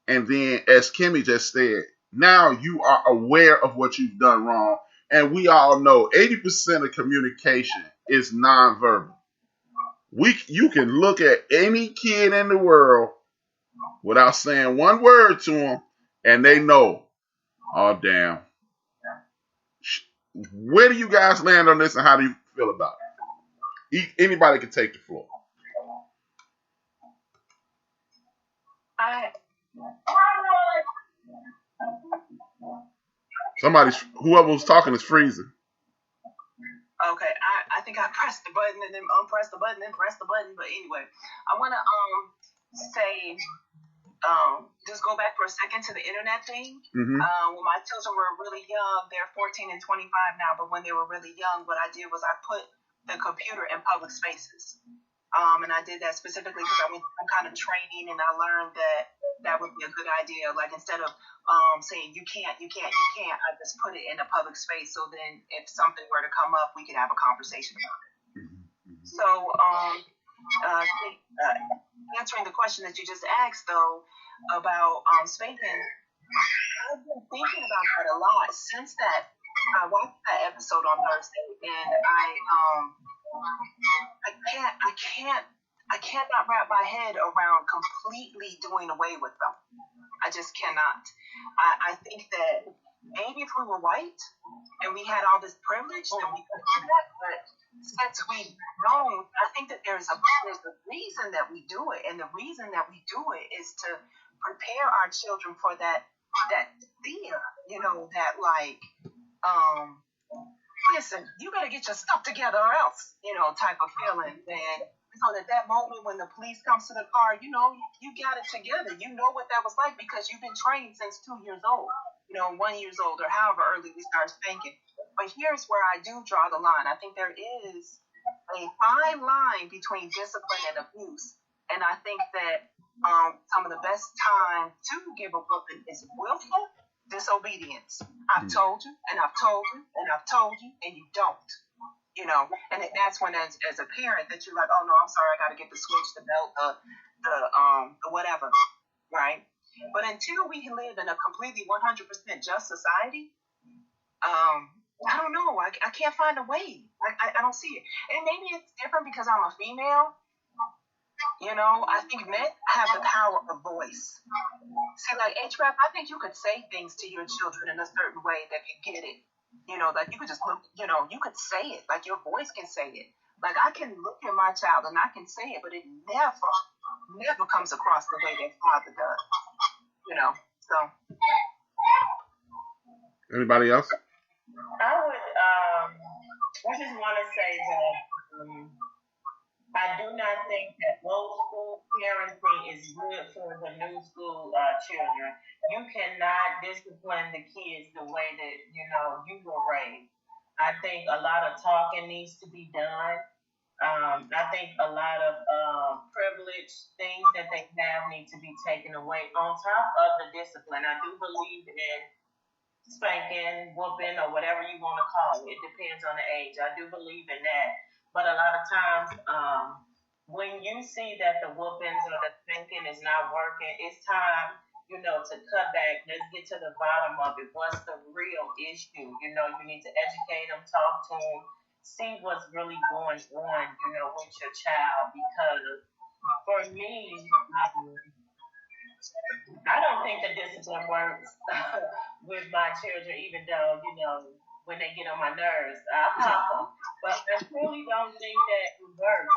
And then, as Kimmy just said, now you are aware of what you've done wrong. And we all know 80% of communication is nonverbal. You can look at any kid in the world without saying one word to them, and they know, oh, damn. Where do you guys land on this, and how do you feel about it? Anybody can take the floor. Whoever was talking is freezing. Okay, I think I pressed the button and then unpressed the button and pressed the button. But anyway, I want to say just go back for a second to the internet thing. Mm-hmm. When my children were really young, they're 14 and 25 now, but when they were really young, what I did was I put the computer in public spaces. And I did that specifically because I went through some kind of training and I learned that would be a good idea. Like instead of saying you can't, I just put it in a public space. So then if something were to come up, we could have a conversation about it. Mm-hmm. So answering the question that you just asked though about spanking, I've been thinking about that a lot since that I watched that episode on Thursday, and I cannot wrap my head around completely doing away with them. I just cannot. I think that maybe if we were white and we had all this privilege, then we could do that. But since we don't, I think that there's a reason that we do it, and the reason that we do it is to prepare our children for that fear, that like, listen, you better get your stuff together or else, type of feeling. And so at that moment when the police comes to the car, you got it together. You know what that was like because you've been trained since 2 years old, 1 year old, or however early we start spanking. But here's where I do draw the line. I think there is a fine line between discipline and abuse. And I think that some some of the best time to give a whooping is willful disobedience. I've told you, and I've told you, and I've told you, and you don't. You know, and that's when, as a parent, that you're like, oh no, I'm sorry, I got to get the switch, the belt, the whatever, right? But until we can live in a completely 100% just society, I don't know. I can't find a way. I don't see it. And maybe it's different because I'm a female. You know, I think men have the power of voice. See, like HRap, I think you could say things to your children in a certain way that could get it. You know, like you could just look, you know, you could say it. Like your voice can say it. Like I can look at my child and I can say it, but it never comes across the way that father does. You know, so. Anybody else? I just want to say that I do not think that old school parenting is good for the new school children. You cannot discipline the kids the way that, you know, you were raised. I think a lot of talking needs to be done. I think a lot of privilege things that they have need to be taken away on top of the discipline. I do believe in spanking, whooping, or whatever you want to call it. It depends on the age. I do believe in that. But a lot of times, when you see that the whoopings or the spanking is not working, it's time, you know, to cut back. Let's get to the bottom of it. What's the real issue? You know, you need to educate them, talk to them, see what's really going on, you know, with your child. Because for me, I don't think the discipline works with my children, even though, you know, when they get on my nerves, I pop them. But I truly don't think that it works.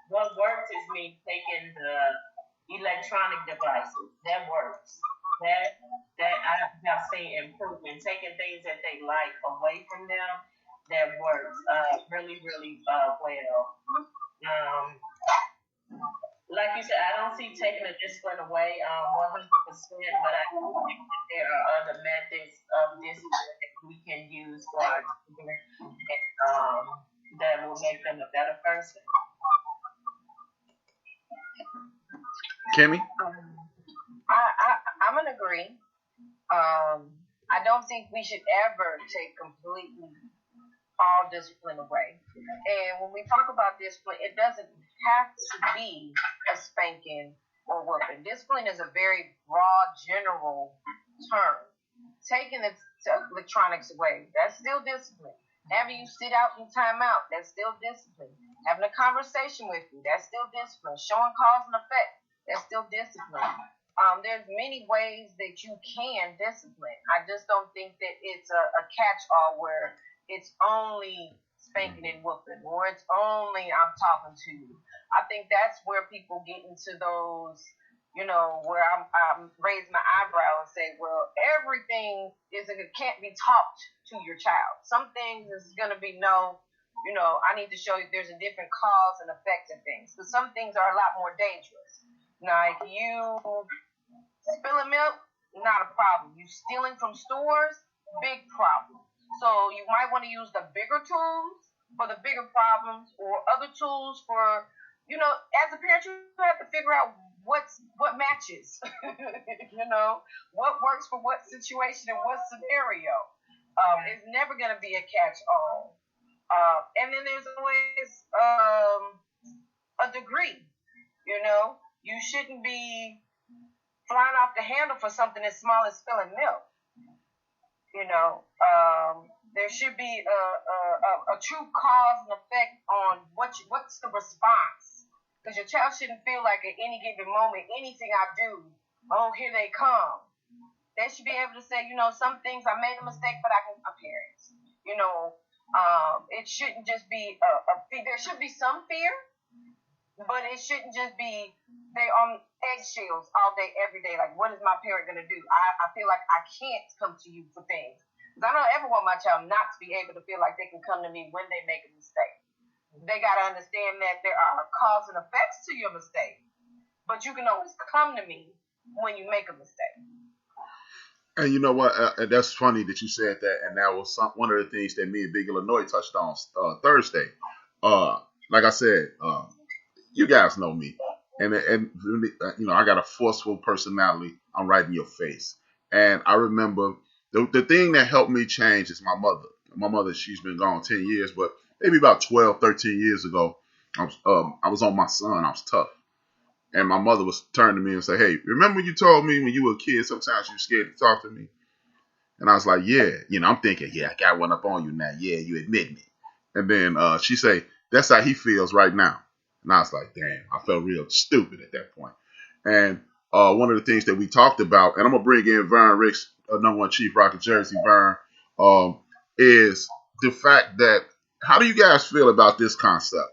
What works is me taking the electronic devices. That works. That I have seen improvement. Taking things that they like away from them, that works really, really well. Like you said, I don't see taking the discipline away 100%, but I do think that there are other methods of discipline that we can use for our children that will make them a better person. Kimmy? I'm gonna agree. I don't think we should ever take completely all discipline away. And when we talk about discipline, it doesn't have to be a spanking or whooping. Discipline is a very broad, general term. Taking the electronics away, that's still discipline. Having you sit out in timeout, that's still discipline. Having a conversation with you, that's still discipline. Showing cause and effect, that's still discipline. There's many ways that you can discipline. I just don't think that it's a catch-all where it's only spanking and whooping, or it's only I'm talking to you. I think that's where people get into those, you know, where I'm raise my eyebrow and say, well, everything can't be taught to your child. Some things is going to be no, you know, I need to show you there's a different cause and effect of things. But some things are a lot more dangerous. Like you spilling milk, not a problem. You stealing from stores, big problem. So you might want to use the bigger tools for the bigger problems, or other tools for, you know, as a parent, you have to figure out what matches, you know, what works for what situation and what scenario. It's never going to be a catch-all. And then there's always a degree, you know. You shouldn't be flying off the handle for something as small as spilling milk. You know, there should be a true cause and effect on what's the response. Because your child shouldn't feel like at any given moment, anything I do, oh, here they come. They should be able to say, you know, some things I made a mistake, but I can parents. You know, it shouldn't just be there should be some fear, but it shouldn't just be they on eggshells all day, every day. Like, what is my parent going to do? I feel like I can't come to you for things. Because I don't ever want my child not to be able to feel like they can come to me when they make a mistake. They got to understand that there are cause and effects to your mistake. But you can always come to me when you make a mistake. And you know what? That's funny that you said that. And that was one of the things that me and Big Illinois touched on Thursday. Like I said, you guys know me. and I got a forceful personality. I'm right in your face. And I remember the thing that helped me change is my mother. My mother, she's been gone 10 years, but maybe about 12, 13 years ago, I was on my son. I was tough. And my mother was turning to me and say, "Hey, remember you told me when you were a kid, sometimes you were scared to talk to me?" And I was like, "Yeah." I'm thinking, "Yeah, I got one up on you now. Yeah, you admit me." And then she say, "That's how he feels right now." And I was like, "Damn," I felt real stupid at that point. And one of the things that we talked about, and I'm going to bring in Vern Ricks, number one Chief Rocket Jersey, Vern, is the fact that, how do you guys feel about this concept?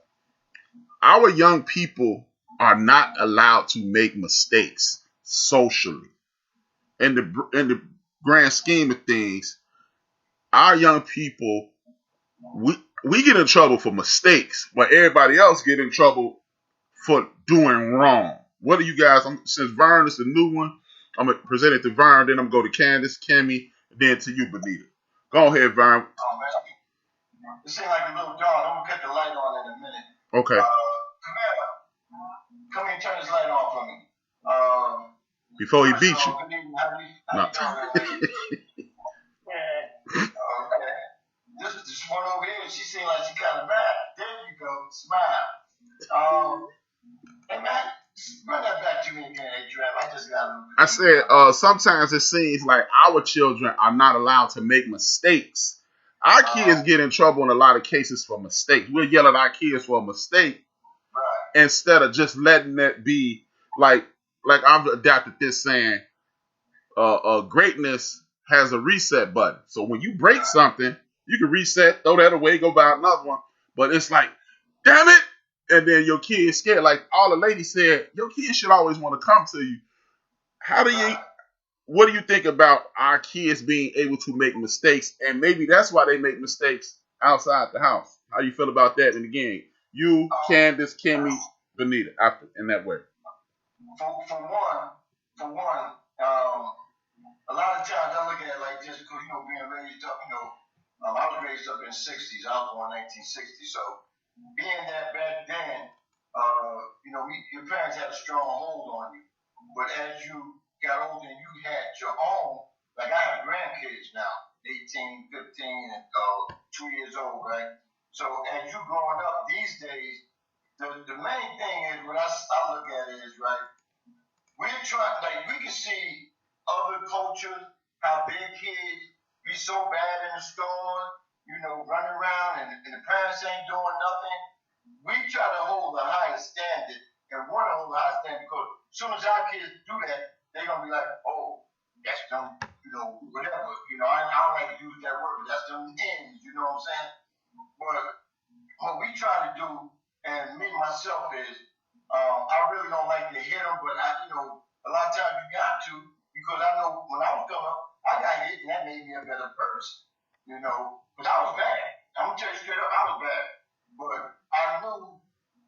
Our young people are not allowed to make mistakes socially. In the grand scheme of things, our young people, we get in trouble for mistakes, but everybody else get in trouble for doing wrong. What do you guys? Since Vern is the new one, I'm gonna present it to Vern. Then I'm gonna go to Candace, Kimmy, then to you, Benita. Go ahead, Vern. Oh, man. It seems like a little dark. I'm gonna cut the light on in a minute. Okay. Come here, turn this light on for me. Before he beat you. No. Okay. This one over here, she seems like she kind of mad. There you go, smile. Hey man, run that back to me again, HRap. I just got. I said, sometimes it seems like our children are not allowed to make mistakes. Our kids get in trouble in a lot of cases for mistakes. We'll yell at our kids for a mistake, right, instead of just letting that be like I've adapted this saying, greatness has a reset button. So when you break something, you can reset, throw that away, go buy another one. But it's like, damn it. And then your kid's scared. Like all the ladies said, your kids should always want to come to you. What do you think about our kids being able to make mistakes? And maybe that's why they make mistakes outside the house. How do you feel about that? And again, you, Candace, Kimmy, Benita, after in that way. For one, a lot of times I look at it like this because, being raised up, I was raised up in the 60s. I was born in 1960. So being that back then, your parents had a strong hold on you. But as you got older and you had your own, like I have grandkids now, 18, 15, and 2 years old, right? So as you growing up these days, the main thing is, what I look at it is, right, we're trying, like, we can see other cultures, how their kids be so bad in the store, running around and the parents ain't doing nothing. We try to hold a higher standard and want to hold a higher standard because as soon as our kids do that, they're going to be like, oh, that's them, whatever. I don't like to use that word, but that's them ends, you know what I'm saying? But what we try to do, and me myself, is I really don't like to hit them, but a lot of times you got to, because I know when I was coming up, I got hit and that made me a better person, because I was bad. I'm going to tell you straight up, I was bad. But I knew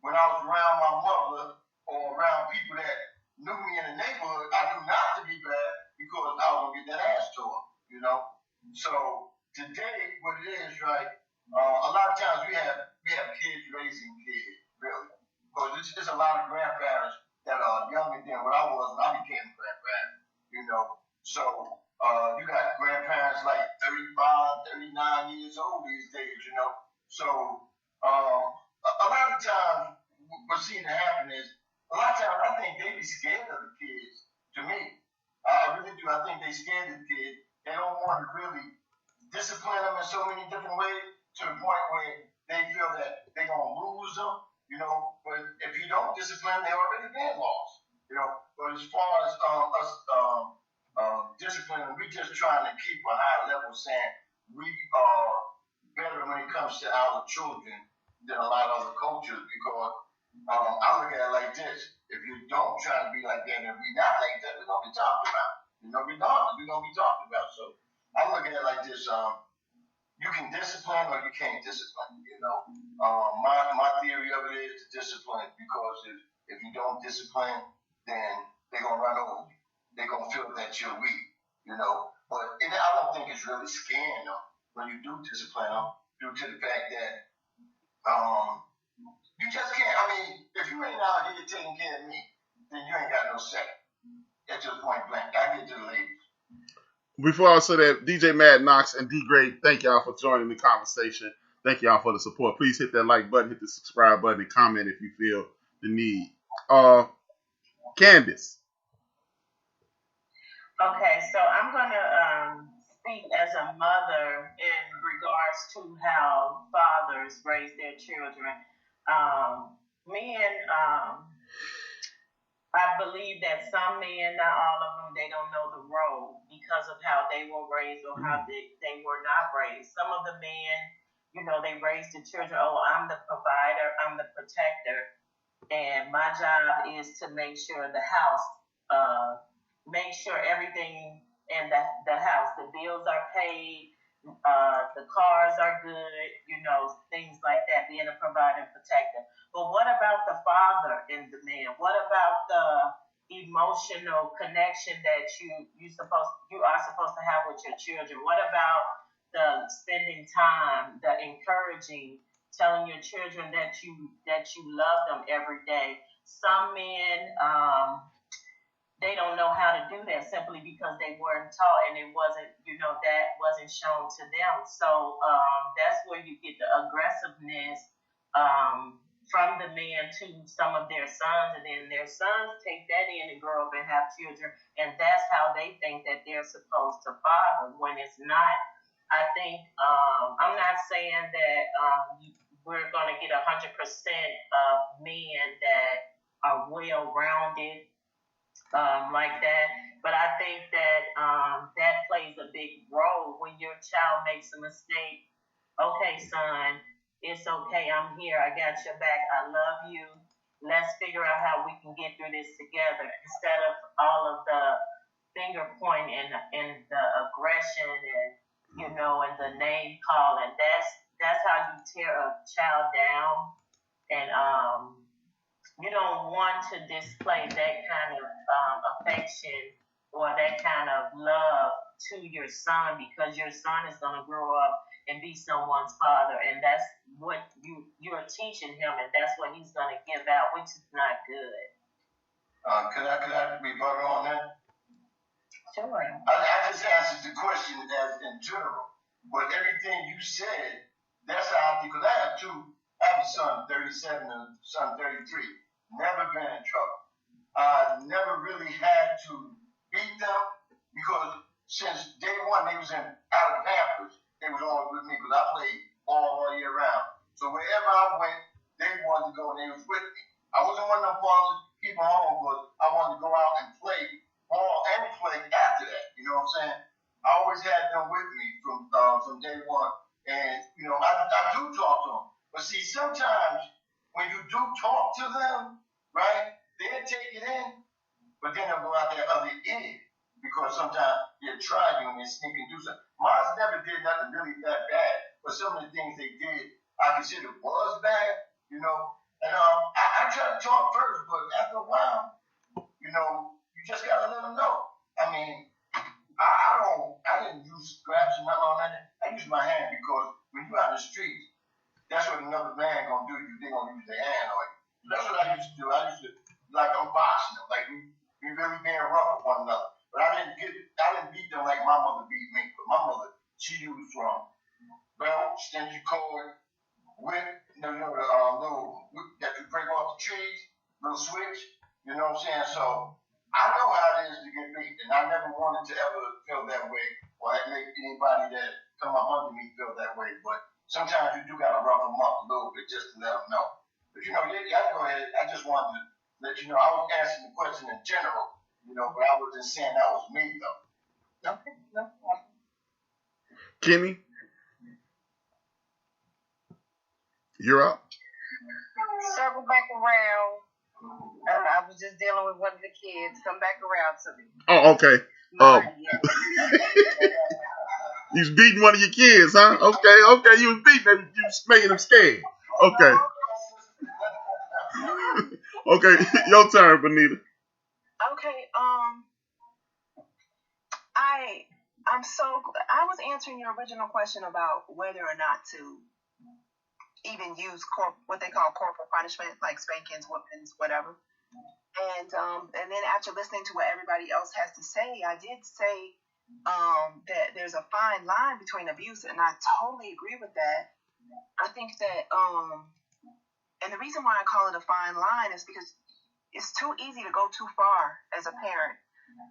when I was around my mother or around people that knew me in the neighborhood, I knew not to be bad because I was going to get that ass to them, So today, what it is, right, a lot of times we have kids raising kids, really. Because there's a lot of grandparents that are younger than what I was when I became a grandparent, So you got grandparents like 35, 39 years old these days, So a lot of times what's seen to happen is, a lot of times I think they be scared of the kids, to me. I really do. I think they scared of the kids. They don't want to really discipline them in so many different ways to the point where they feel that they're going to lose them. But if you don't discipline, they already been lost. But as far as us disciplining, we just trying to keep a high level, saying we are better when it comes to our children than a lot of other cultures, because I look at it like this: if you don't try to be like that, and if we're not like that, we're gonna be talked about. We're gonna be talked about. So I look at it like this: you can discipline or you can't discipline. My theory of it is to discipline, because if you don't discipline, then they're gonna run over you. They're gonna feel that you're weak. But I don't think it's really scaring them when you do discipline them, due to the fact that You just can't. I mean, if you ain't out here taking care of me, then you ain't got no say. That's just point blank. I get to the ladies. Before I say that, DJ Mad Knox and D Great, thank y'all for joining the conversation. Thank y'all for the support. Please hit that like button, hit the subscribe button, and comment if you feel the need. Candace. Okay, so I'm gonna speak as a mother in regards to how fathers raise their children. I believe that some men, not all of them, they don't know the road because of how they were raised or how they were not raised. Some of the men, they raised the children, oh, I'm the provider, I'm the protector, and my job is to make sure the house, make sure everything in the house, the bills are paid, the cars are good, things like that, being a provider and protector. But what about the father in the man? What about the emotional connection that you are supposed to have with your children? What about the spending time, the encouraging, telling your children that you love them every day? Some men, they don't know how to do that simply because they weren't taught and it wasn't, that wasn't shown to them. So that's where you get the aggressiveness from the man to some of their sons, and then their sons take that in and grow up and have children, and that's how they think that they're supposed to father when it's not. I think I'm not saying that we're going to get 100% of men that are well-rounded like that, but I think that that plays a big role when your child makes a mistake. Okay, son, it's okay. I'm here. I got your back. I love you. Let's figure out how we can get through this together instead of all of the finger pointing and the aggression and and the name calling. That's how you tear a child down, and you don't want to display that kind of affection or that kind of love to your son, because your son is going to grow up and be someone's father, and that's what you're teaching him, and that's what he's going to give out, which is not good. Could I rebut on that? Sure. I just answered the question as in general, but everything you said, that's how I think. Because I have a son 37 and a son 33. Never been in trouble. I never really had to beat them because since day one they was out of Pampers. They was always with me because I played all year round. So wherever I went, they wanted to go and they was with me. I wasn't one of them fathers keep home, but I wanted to go out and play ball and play after that. You know what I'm saying? I always had them with me from day one, and I do talk to them. But see, sometimes when you do talk to them, right, they'll take it in, but then they'll go out their other ear because sometimes they'll try you and they sneak and do something. Mine never did nothing really that bad, but some of the things they did, I consider was bad, And I try to talk first, but after a while, you just gotta let them know. I mean, I didn't use scraps and nothing on that. I use my hand because when you're out in the streets, that's what another man gonna do. They gonna use their hand on you. That's what I used to do. I used to like unboxing them, like we really being rough with one another. But I didn't beat them like my mother beat me. But my mother, she used from belt, stingy cord, whip, the little whip that you break off the trees, little switch. You know what I'm saying? So I know how it is to get beat, and I never wanted to ever feel that way or make anybody that come up under me feel that way. But sometimes you do gotta rough them up a little bit just to let them know. But you gotta go ahead. I just wanted to let you know I was answering the question in general, but I wasn't saying that was me though. Okay, no problem. Kenny, you're up. Circle back around. I was just dealing with one of the kids. Come back around to me. Oh, okay. You was beating one of your kids, huh? Okay. You was beating them. You was making them scared. Okay. Okay, your turn, Benita. Okay, I was answering your original question about whether or not to even use what they call corporal punishment, like spankings, whoopings, whatever. And then after listening to what everybody else has to say, I did say that there's a fine line between abuse, and I totally agree with that. I think that, and the reason why I call it a fine line is because it's too easy to go too far as a parent,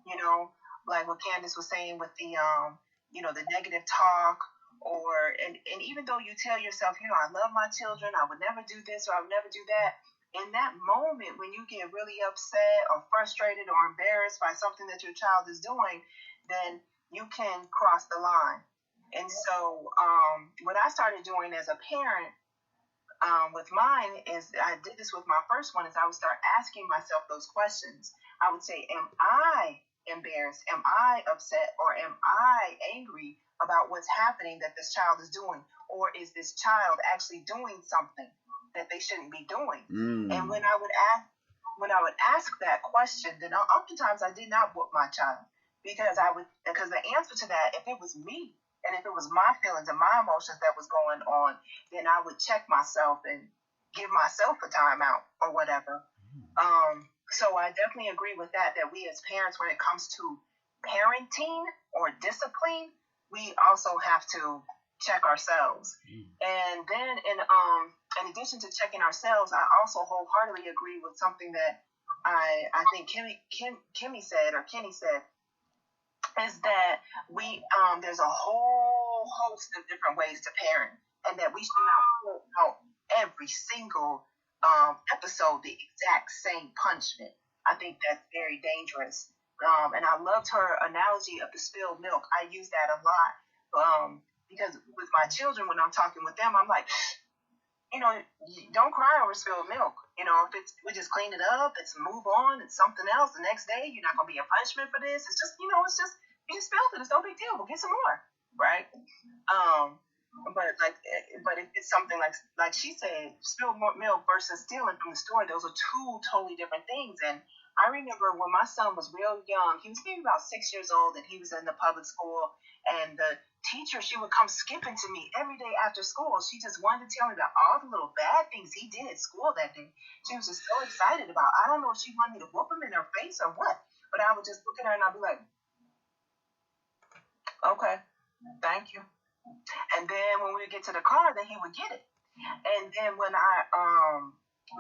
you know, like what Candace was saying with the, the negative talk, and even though you tell yourself, I love my children, I would never do this or I would never do that. In that moment, when you get really upset or frustrated or embarrassed by something that your child is doing, then you can cross the line. And so what I started doing as a parent with mine is, I did this with my first one, is I would start asking myself those questions. I would say, am I embarrassed? Am I upset? Or am I angry about what's happening that this child is doing? Or is this child actually doing something that they shouldn't be doing? And when I would ask that question, then oftentimes I did not whoop my child, because the answer to that, if it was me and if it was my feelings and my emotions that was going on, then I would check myself and give myself a timeout or whatever. So I definitely agree with that we as parents, when it comes to parenting or discipline, we also have to check ourselves. And then in addition to checking ourselves, I also wholeheartedly agree with something that I think Kenny said, is that there's a whole host of different ways to parent, and that we should not pull out every single episode the exact same punishment. I think that's very dangerous. And I loved her analogy of the spilled milk. I use that a lot. Because with my children, when I'm talking with them, I'm like, don't cry over spilled milk. If we just clean it up, it's move on, it's something else. The next day, you're not going to be a punishment for this. It's just, you spilled it. It's no big deal. We'll get some more, right? But if it's something like she said, spilled milk versus stealing from the store, those are two totally different things. And I remember when my son was real young, he was maybe about 6 years old, and he was in the public school, and the teacher, she would come skipping to me every day after school. She just wanted to tell me about all the little bad things he did at school that day. She was just so excited about, I don't know if she wanted me to whoop him in her face or what, but I would just look at her and I'd be like, okay, thank you. And then when we would get to the car, then he would get it. And then when I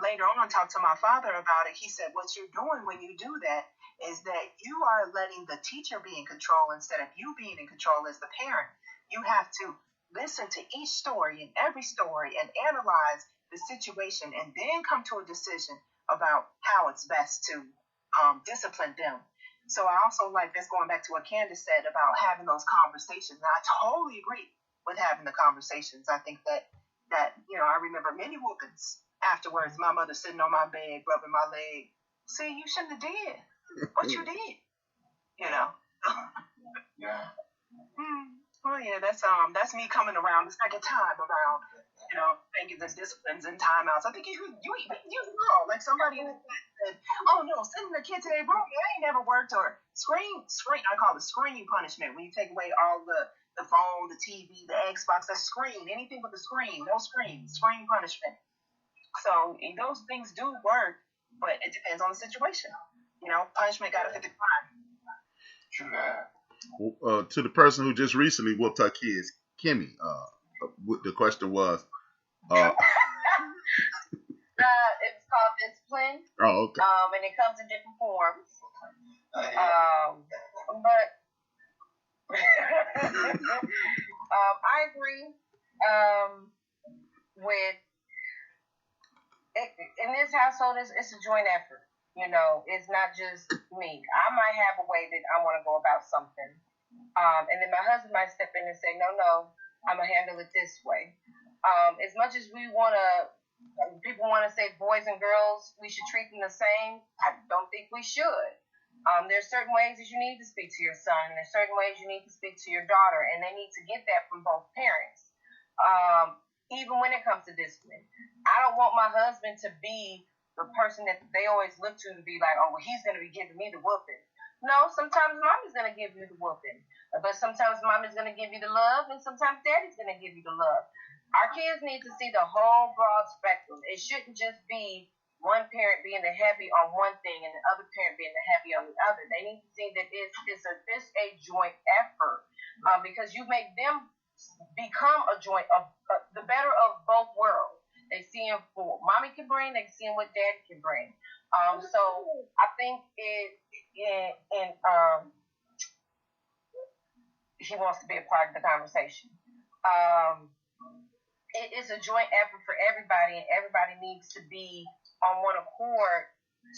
later on talked to my father about it, he said, what you're doing when you do that is that you are letting the teacher be in control instead of you being in control as the parent. You have to listen to each story and every story and analyze the situation, and then come to a decision about how it's best to discipline them. So I also like this, going back to what Candace said about having those conversations. And I totally agree with having the conversations. I think that I remember many whoopings afterwards. My mother sitting on my bed, rubbing my leg. See, you shouldn't have did what you did. Yeah. Well, yeah, that's me coming around the second time around, thinking the disciplines and timeouts. I think you know, like somebody in the chat said, oh no, sending the kid to their room, that ain't never worked. Or screen, I call it screen punishment, when you take away all the phone, the TV, the Xbox, the screen, anything with the screen, no screen punishment. So those things do work, but it depends on the situation. Punishment got to fit the crime. True that. To the person who just recently whooped her kids, Kimmy, the question was, it's called discipline. Oh, okay. And it comes in different forms. But I agree with it. In this household, it's a joint effort. It's not just me. I might have a way that I want to go about something. And then my husband might step in and say, no, I'm going to handle it this way. As much as people want to say boys and girls, we should treat them the same, I don't think we should. There's certain ways that you need to speak to your son, and there's certain ways you need to speak to your daughter, and they need to get that from both parents. Even when it comes to discipline. I don't want my husband to be the person that they always look to be like, oh, well, he's going to be giving me the whooping. No, sometimes mommy's going to give you the whooping. But sometimes mommy's going to give you the love, and sometimes daddy's going to give you the love. Our kids need to see the whole broad spectrum. It shouldn't just be one parent being the heavy on one thing and the other parent being the heavy on the other. They need to see that it's a joint effort, because you make them become a joint of the better of both worlds. They see him for what mommy can bring. They see him what dad can bring. So I think he wants to be a part of the conversation. It is a joint effort for everybody, and everybody needs to be on one accord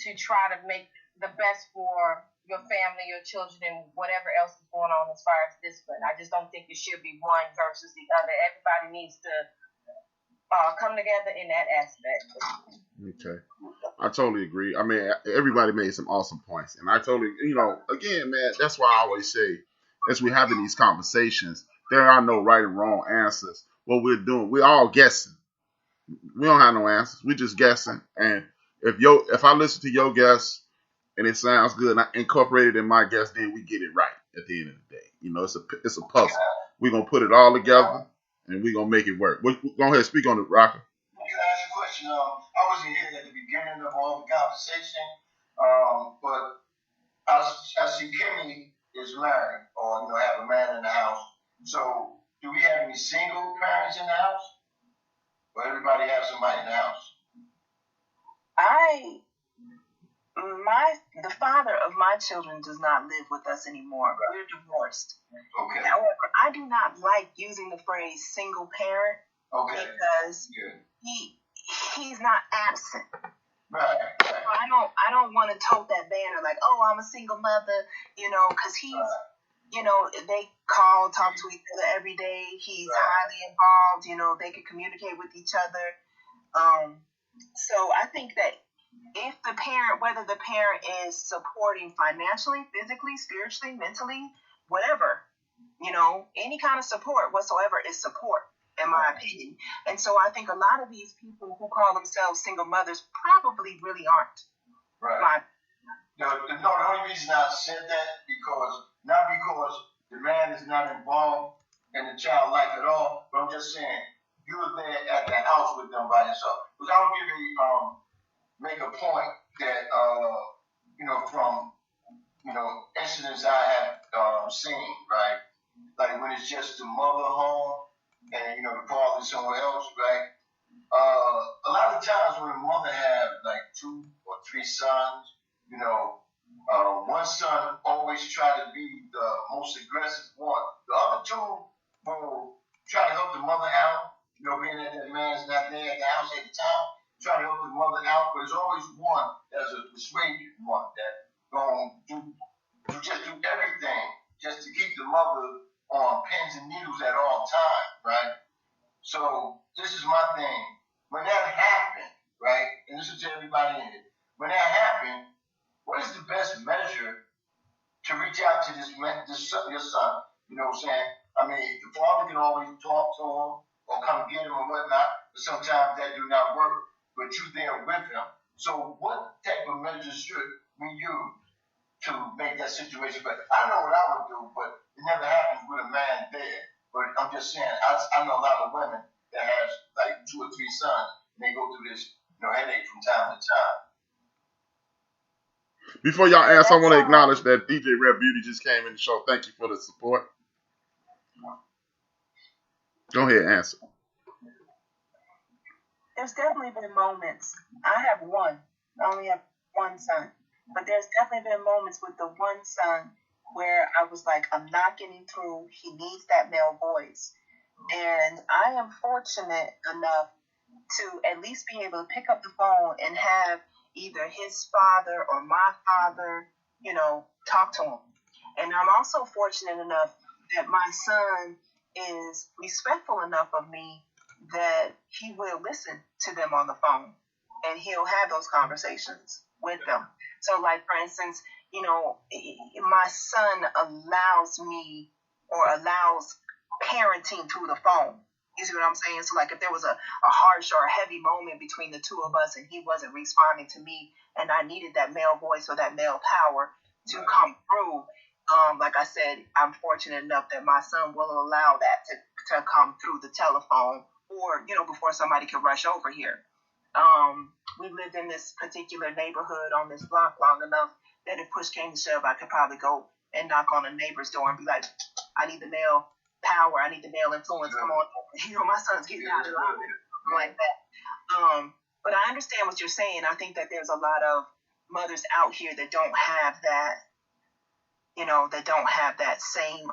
to try to make the best for your family, your children, and whatever else is going on as far as discipline. I just don't think it should be one versus the other. Everybody needs to come together in that aspect. Okay. I totally agree. I mean, everybody made some awesome points. And I totally, again, man, that's why I always say, as we're having these conversations, there are no right and wrong answers. What we're doing, we're all guessing. We don't have no answers. We're just guessing. And if I listen to your guess and it sounds good and I incorporate it in my guess, then we get it right at the end of the day. It's a puzzle. We're going to put it all together and we're going to make it work. Go ahead, speak on it, Rocker. Can I ask you a question? I wasn't here at the beginning of all the conversation, but I see Kimmy is married or have a man in the house. So do we have any single parents in the house? Or everybody have somebody in the house? The father of my children does not live with us anymore. We're divorced. Okay. However, I do not like using the phrase single parent. Okay. Because he's not absent. Right. I don't want to tote that banner like, oh, I'm a single mother, because he's, they call, talk to each other every day. He's highly involved. They can communicate with each other. So I think that if the parent, whether the parent is supporting financially, physically, spiritually, mentally, whatever, any kind of support whatsoever is support, in my opinion. And so I think a lot of these people who call themselves single mothers probably really aren't. Right. The only reason I said that not because the man is not involved in the child life at all, but I'm just saying you were there at the house with them by yourself. Because I'll give you make a point that from incidents I have seen, right? Like when it's just the mother home and the father somewhere else, right? A lot of times when a mother have like 2 or 3 sons, one son always try to be the most aggressive one. The other 2 will try to help the mother out, being that the man's not there at the house at the time, try to help the mother out, but there's always one that's a persuaded one that going to just do everything just to keep the mother on pins and needles at all times, right? So this is my thing. When that happened, right, and this is to everybody in it, when that happened, what is the best measure to reach out to your son? You know what I'm saying? I mean, the father can always talk to him or come get him or whatnot, but sometimes that do not work, but you there with him. So what type of measures should we use to make that situation better? I know what I would do, but it never happens with a man there. But I'm just saying, I know a lot of women that have like 2 or 3 sons, and they go through this headache from time to time. Before y'all ask, I want to acknowledge that DJ Red Beauty just came in the show. Thank you for the support. Go ahead, answer. There's definitely been moments. I have one. I only have one son. But there's definitely been moments with the one son where I was like, I'm not getting through. He needs that male voice. And I am fortunate enough to at least be able to pick up the phone and have either his father or my father, talk to him. And I'm also fortunate enough that my son is respectful enough of me that he will listen to them on the phone and he'll have those conversations with them. So like, for instance, my son allows me or allows parenting through the phone. You see what I'm saying? So like if there was a harsh or a heavy moment between the 2 of us and he wasn't responding to me and I needed that male voice or that male power to come through, like I said, I'm fortunate enough that my son will allow that to come through the telephone before somebody could rush over here. We lived in this particular neighborhood on this block long enough that if push came to shove, I could probably go and knock on a neighbor's door and be like, I need the male power, I need the male influence, come on, my son's getting out of line, like that. But I understand what you're saying. I think that there's a lot of mothers out here that don't have that, that don't have that same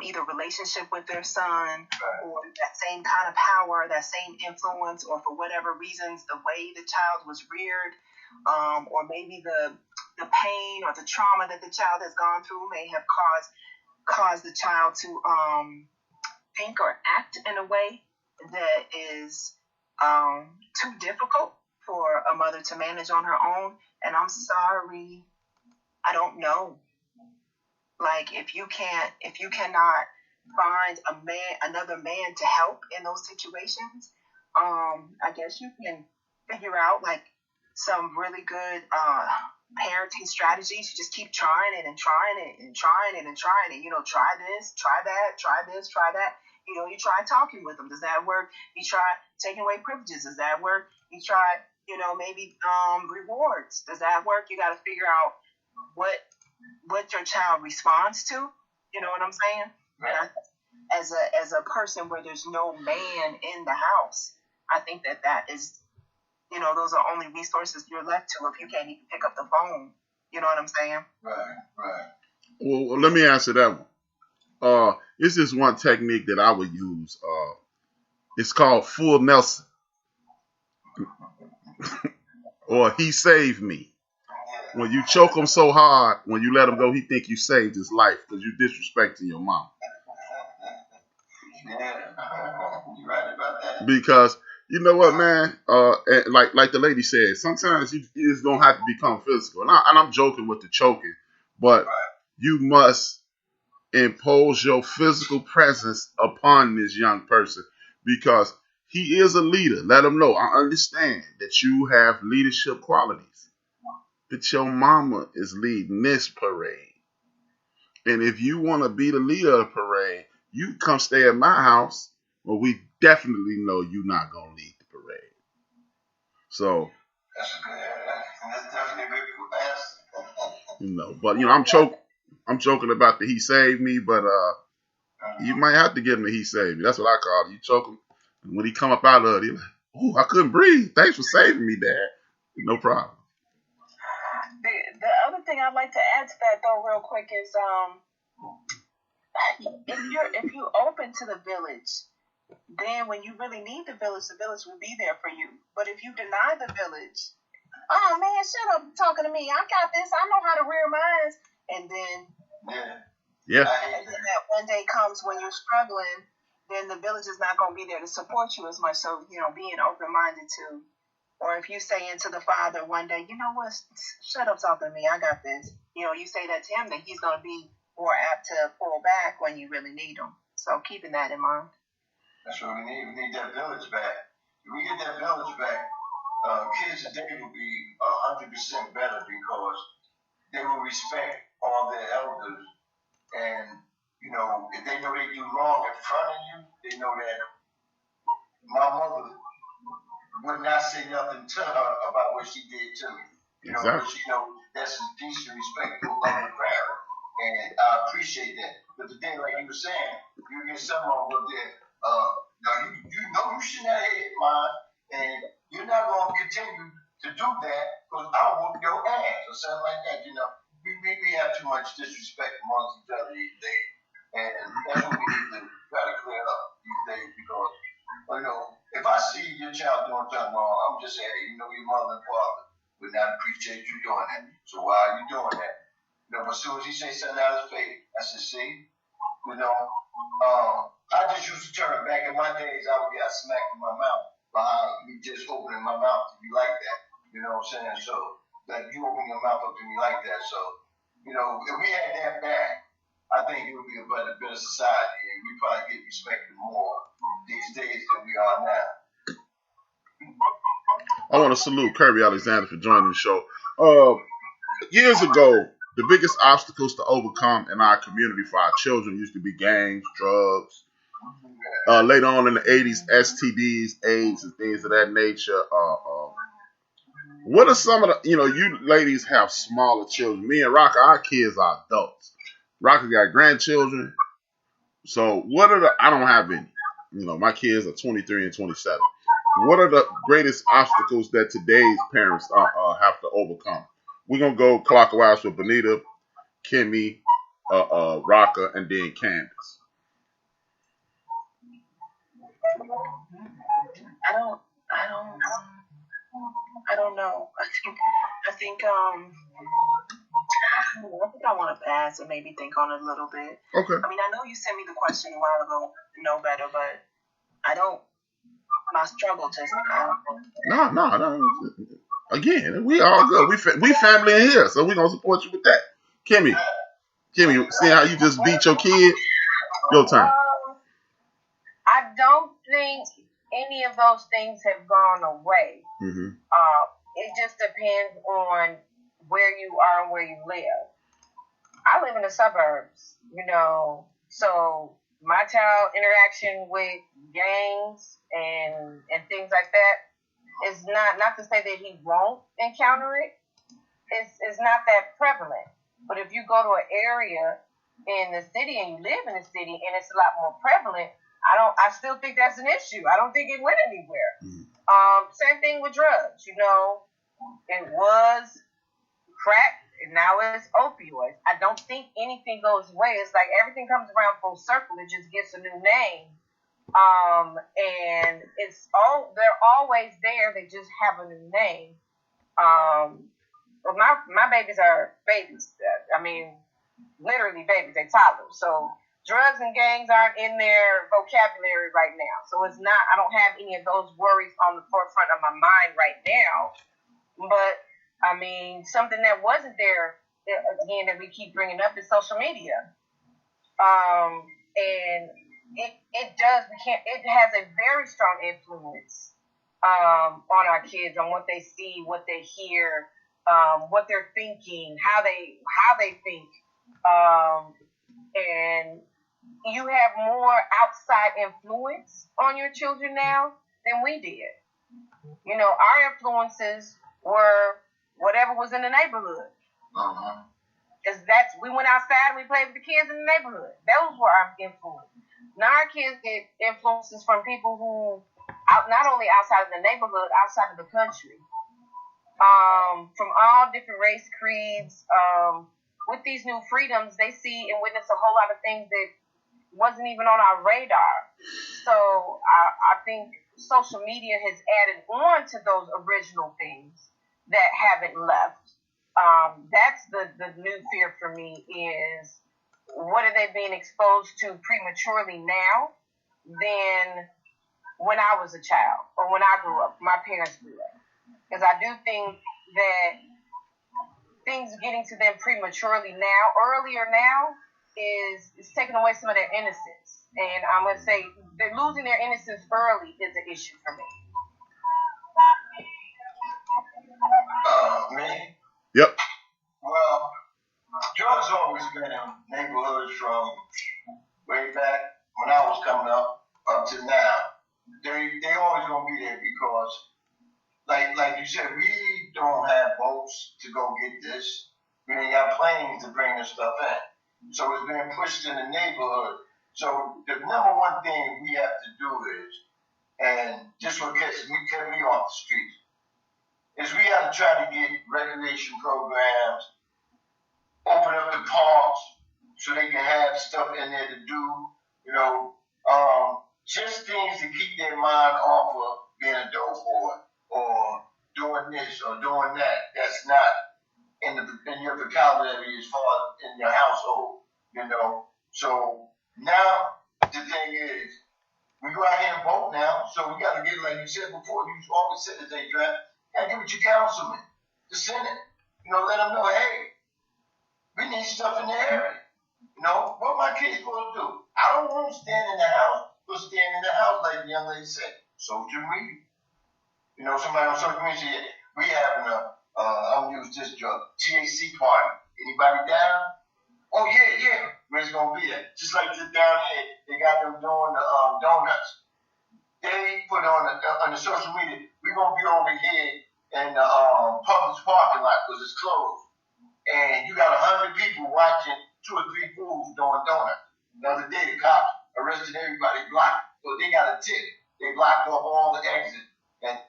either relationship with their son or that same kind of power, that same influence, or for whatever reasons, the way the child was reared, or maybe the pain or the trauma that the child has gone through may have caused the child to think or act in a way that is too difficult for a mother to manage on her own. And I'm sorry, I don't know. Like, if you cannot find another man to help in those situations, I guess you can figure out like some really good parenting strategies. You just keep trying it and trying it and trying it and trying it. Try this, try that, try this, try that. You try talking with them. Does that work? You try taking away privileges. Does that work? You try, maybe rewards. Does that work? You got to figure out what your child responds to. You know what I'm saying? Right. And as a person where there's no man in the house, I think that is, those are only resources you're left to if you can't even pick up the phone. You know what I'm saying? Right. Well, let me answer that one. This is one technique that I would use. It's called full Nelson, or he saved me. When you choke him so hard, when you let him go, he think you saved his life because you disrespecting your mom. Yeah, you're right about that. Because you know what, man? Like the lady said, sometimes you just don't have to become physical. And I'm joking with the choking, but you must impose your physical presence upon this young person because he is a leader. Let him know. I understand that you have leadership qualities. But your mama is leading this parade. And if you want to be the leader of the parade, you come stay at my house, well, we definitely know you're not going to lead the parade. So, that's definitely a good answer. But, I'm joking about the he saved me, but you might have to give him the he saved me. That's what I call it. You choke him, and when he come up out of it, he's like, oh, I couldn't breathe. Thanks for saving me, Dad. No problem. The other thing I'd like to add to that, though, real quick, is if you open to the village, then when you really need the village will be there for you. But if you deny the village, oh man, shut up talking to me. I got this. I know how to rear minds. And then, and then that one day comes when you're struggling, then the village is not going to be there to support you as much. So being open-minded to. Or if you say into the father one day, you know what, shut up talking to me, I got this. You say that to him, then he's going to be more apt to pull back when you really need him. So keeping that in mind. That's what we need. We need that village back. If we get that village back, kids today will be 100% better because they will respect all their elders. And, if they know they do wrong in front of you, they know that my mother would not say nothing to her about what she did to me. Exactly. Because that's a decent, respectful of the parent, and I appreciate that. But today, like you were saying, you get someone with that. Now you shouldn't have hit mine, and you're not going to continue to do that because I'll whoop your ass or something like that. We have too much disrespect amongst each other these days, and that's what we need to try to clear up these days because. If I see your child doing something wrong, I'm just saying, hey, your mother and father would not appreciate you doing that. So why are you doing that? But as soon as he says something out of his face, I said, see, I just used to turn back in my days. I would get smacked in my mouth behind me just opening my mouth to be like that. You know what I'm saying? So, like you open your mouth up to me like that. So, if we had that back, I think it would be a better society, and we probably get respected more these days than we are now. I want to salute Kirby Alexander for joining the show. Years ago, the biggest obstacles to overcome in our community for our children used to be gangs, drugs, Later on in the 80s, STDs, AIDS, and things of that nature. What are some of the, you ladies have smaller children. Me and Rocker, our kids are adults. Rocker got grandchildren. So what are I don't have any. My kids are 23 and 27. What are the greatest obstacles that today's parents have to overcome? We're going to go clockwise with Benita, Kimmy, Rocker, and then Candace. I don't know. I think I want to pass and maybe think on it a little bit. Okay. I mean, I know you sent me the question a while ago, know better, but I don't. My struggle just. No. Again, we all good. We family in here, so we gonna support you with that. Kimmy, see how you just beat your kid? Your turn. I don't think any of those things have gone away. Mm-hmm. It just depends on where you are and where you live. I live in the suburbs, so my child interaction with gangs and things like that is not to say that he won't encounter it. It's not that prevalent. But if you go to an area in the city and you live in the city and it's a lot more prevalent, I still think that's an issue. I don't think it went anywhere. Same thing with drugs. It was crack and now it's opioids. I don't think anything goes away. It's like everything comes around full circle. It just gets a new name. And they're always there. They just have a new name. But my babies are babies. I mean, literally babies. They toddlers. So drugs and gangs aren't in their vocabulary right now. So it's not. I don't have any of those worries on the forefront of my mind right now. But I mean, something that wasn't there again that we keep bringing up is social media. And it does. It has a very strong influence on our kids, on what they see, what they hear, what they're thinking, how they think, and you have more outside influence on your children now than we did. Our influences were whatever was in the neighborhood. Because we went outside and we played with the kids in the neighborhood. Those were our influences. Now our kids get influences from people who, not only outside of the neighborhood, outside of the country, from all different race, creeds. With these new freedoms, they see and witness a whole lot of things that wasn't even on our radar. So I think social media has added on to those original things that haven't left. That's the new fear for me is, what are they being exposed to prematurely now than when I was a child or when I grew up, my parents grew up? Because I do think that things getting to them prematurely earlier now, is taking away some of their innocence. And I'm going to say they're losing their innocence early is an issue for me. Me? Yep. Well, drugs always been in neighborhoods from way back when I was coming up to now. They always gonna be there because, like you said, we don't have boats to go get this. We ain't got planes to bring this stuff in. So it's being pushed in the neighborhood. So the number one thing we have to do is, and just what kept me off the streets, is we have to try to get recreation programs, open up the parks so they can have stuff in there to do, just things to keep their mind off of being a dope boy or doing this or doing that. That's not in your vocabulary as far as in your household, So now the thing is, we go out here and vote now, so we got to get, like you said before, you always said that they draft. And give it to councilman, the Senate. Let them know, hey, we need stuff in the area. What my kids going to do? I don't want to stand in the house, but stand in the house like the young lady said. Social media. Somebody on social media said, we having I'm going to use this drug, THC party. Anybody down? Oh, yeah, where's it going to be at? Just like this down here, they got them doing the donuts. They put on the social media, we're gonna be over here in the Publix parking lot because it's closed, and you got 100 people watching 2 or 3 fools doing donuts. The other day, the cops arrested everybody blocked, so they got a ticket. They blocked off all the exits and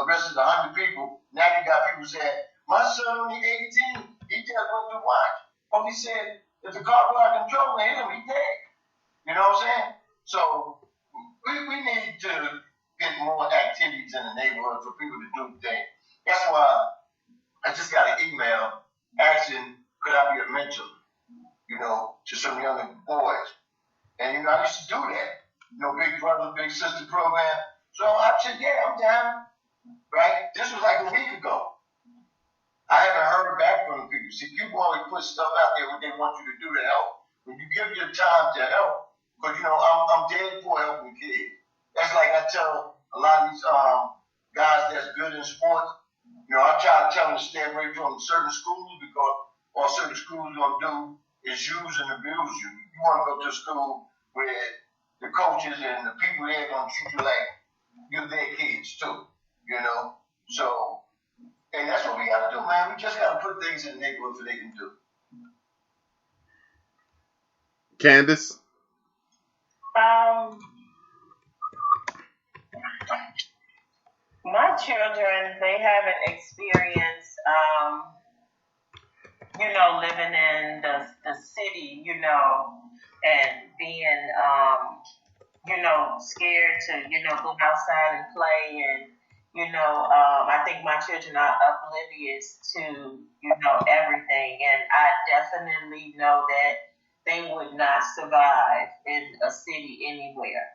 arrested 100 people. Now you got people saying, my son only 18, he just went to watch. Police said, if the car was out of control and hit him, he dead. You know what I'm saying? So we need to get more activities in the neighborhood for people to do things. That's why I just got an email asking, could I be a mentor, to some young boys. And, I used to do that. Big brother, big sister program. So I said, yeah, I'm down. Right? This was like a week ago. I haven't heard back from the people. See, people always put stuff out there what they want you to do to help. When you give your time to help, because, I'm dead for helping kids. That's like I tell a lot of these guys that's good in sports. I try to tell them to stay away from certain schools because all certain schools going to do is use and abuse you. You want to go to a school where the coaches and the people there are going to treat you like you're their kids too, So, and that's what we got to do, man. We just got to put things in the neighborhood so they can do. Candace? My children, they haven't experienced, living in the city, and being, scared to, go outside and play. And, I think my children are oblivious to, everything. And I definitely know that they would not survive in a city anywhere.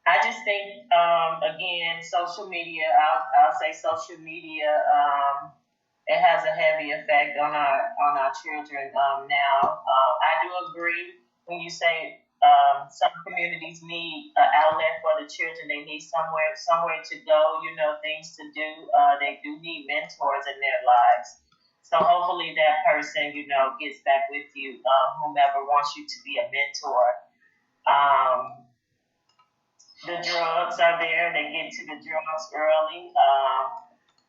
I just think, again, social media, I'll say social media, it has a heavy effect on our children now. I do agree when you say some communities need an outlet for the children. They need somewhere to go, things to do. They do need mentors in their lives. So hopefully that person, gets back with you, whomever wants you to be a mentor. The drugs are there. They get to the drugs early.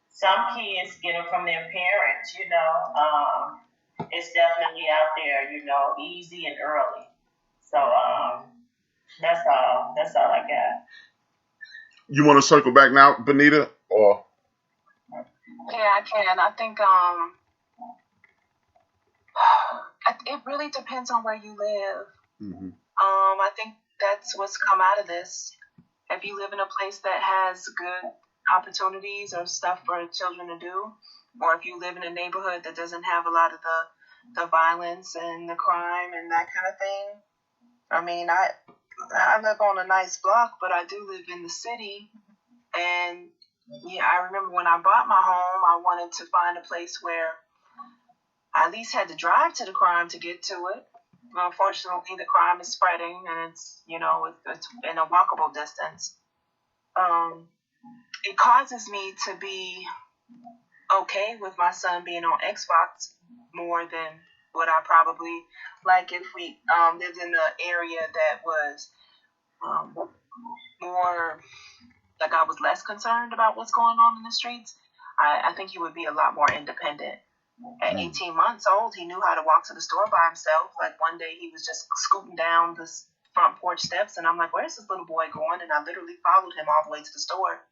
Some kids get them from their parents, It's definitely out there, easy and early. So that's all. That's all I got. You want to circle back now, Benita, or? Yeah, I can. I think it really depends on where you live. Mm-hmm. I think that's what's come out of this. If you live in a place that has good opportunities or stuff for children to do, or if you live in a neighborhood that doesn't have a lot of the violence and the crime and that kind of thing. I mean, I live on a nice block, but I do live in the city. And yeah, I remember when I bought my home, I wanted to find a place where I at least had to drive to the crime to get to it. Unfortunately, the crime is spreading, and it's it's in a walkable distance. It causes me to be okay with my son being on Xbox more than what I probably like if we lived in an area that was more like I was less concerned about what's going on in the streets. I think he would be a lot more independent. At 18 months old, he knew how to walk to the store by himself. Like one day he was just scooting down the front porch steps, and I'm like, where's this little boy going? And I literally followed him all the way to the store.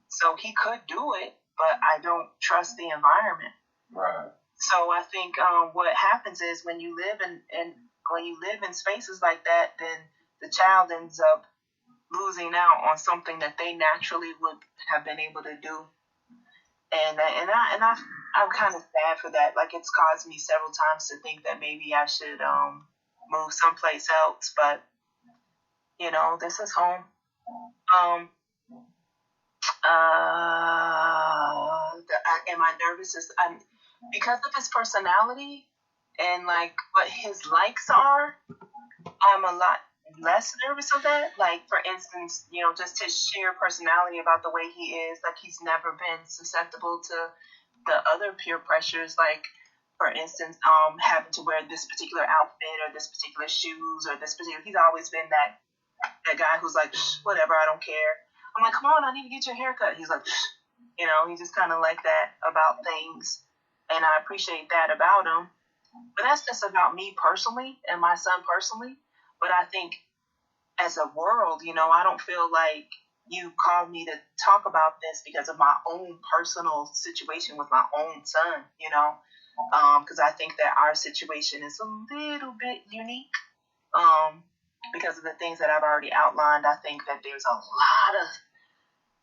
So he could do it, but I don't trust the environment. Right. So I think what happens is when you live in spaces like that, then the child ends up losing out on something that they naturally would have been able to do. And I'm kind of sad for that. Like it's caused me several times to think that maybe I should move someplace else. But this is home. Am I nervous? Because of his personality and like what his likes are. I'm a lot less nervous of that. Like for instance, just his sheer personality about the way he is. Like he's never been susceptible to the other peer pressures, like for instance, having to wear this particular outfit or this particular shoes or this particular. He's always been that guy who's like, whatever, I don't care. I'm like, come on, I need to get your haircut. He's like, he's just kind of like that about things, and I appreciate that about him. But that's just about me personally and my son personally. But I think as a world, I don't feel like you called me to talk about this because of my own personal situation with my own son, because I think that our situation is a little bit unique because of the things that I've already outlined. I think that there's a lot of,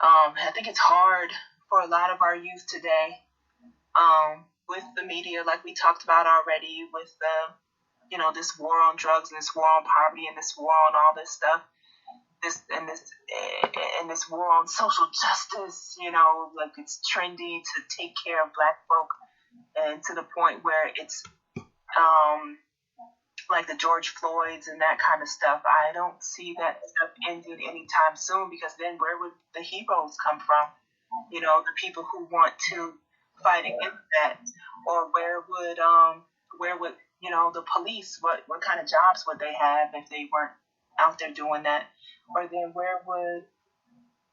I think it's hard for a lot of our youth today with the media, like we talked about already, with the, this war on drugs and this war on poverty and this war on all this stuff. This war on social justice, like it's trendy to take care of Black folk, and to the point where it's like the George Floyds and that kind of stuff. I don't see that stuff ending anytime soon, because then where would the heroes come from? The people who want to fight against that, or where would the police, what kind of jobs would they have if they weren't out there doing that? Or then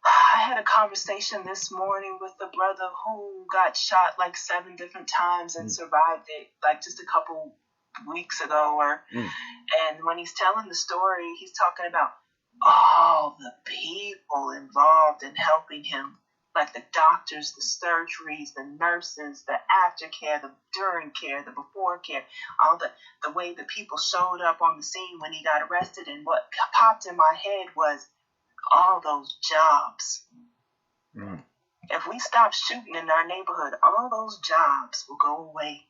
I had a conversation this morning with a brother who got shot like 7 different times and survived it, like just a couple weeks ago. And when he's telling the story, he's talking about all the people involved in helping him, like the doctors, the surgeries, the nurses, the aftercare, the during care, the before care, all the way the people showed up on the scene when he got arrested. And what popped in my head was all those jobs. If we stop shooting in our neighborhood, all those jobs will go away.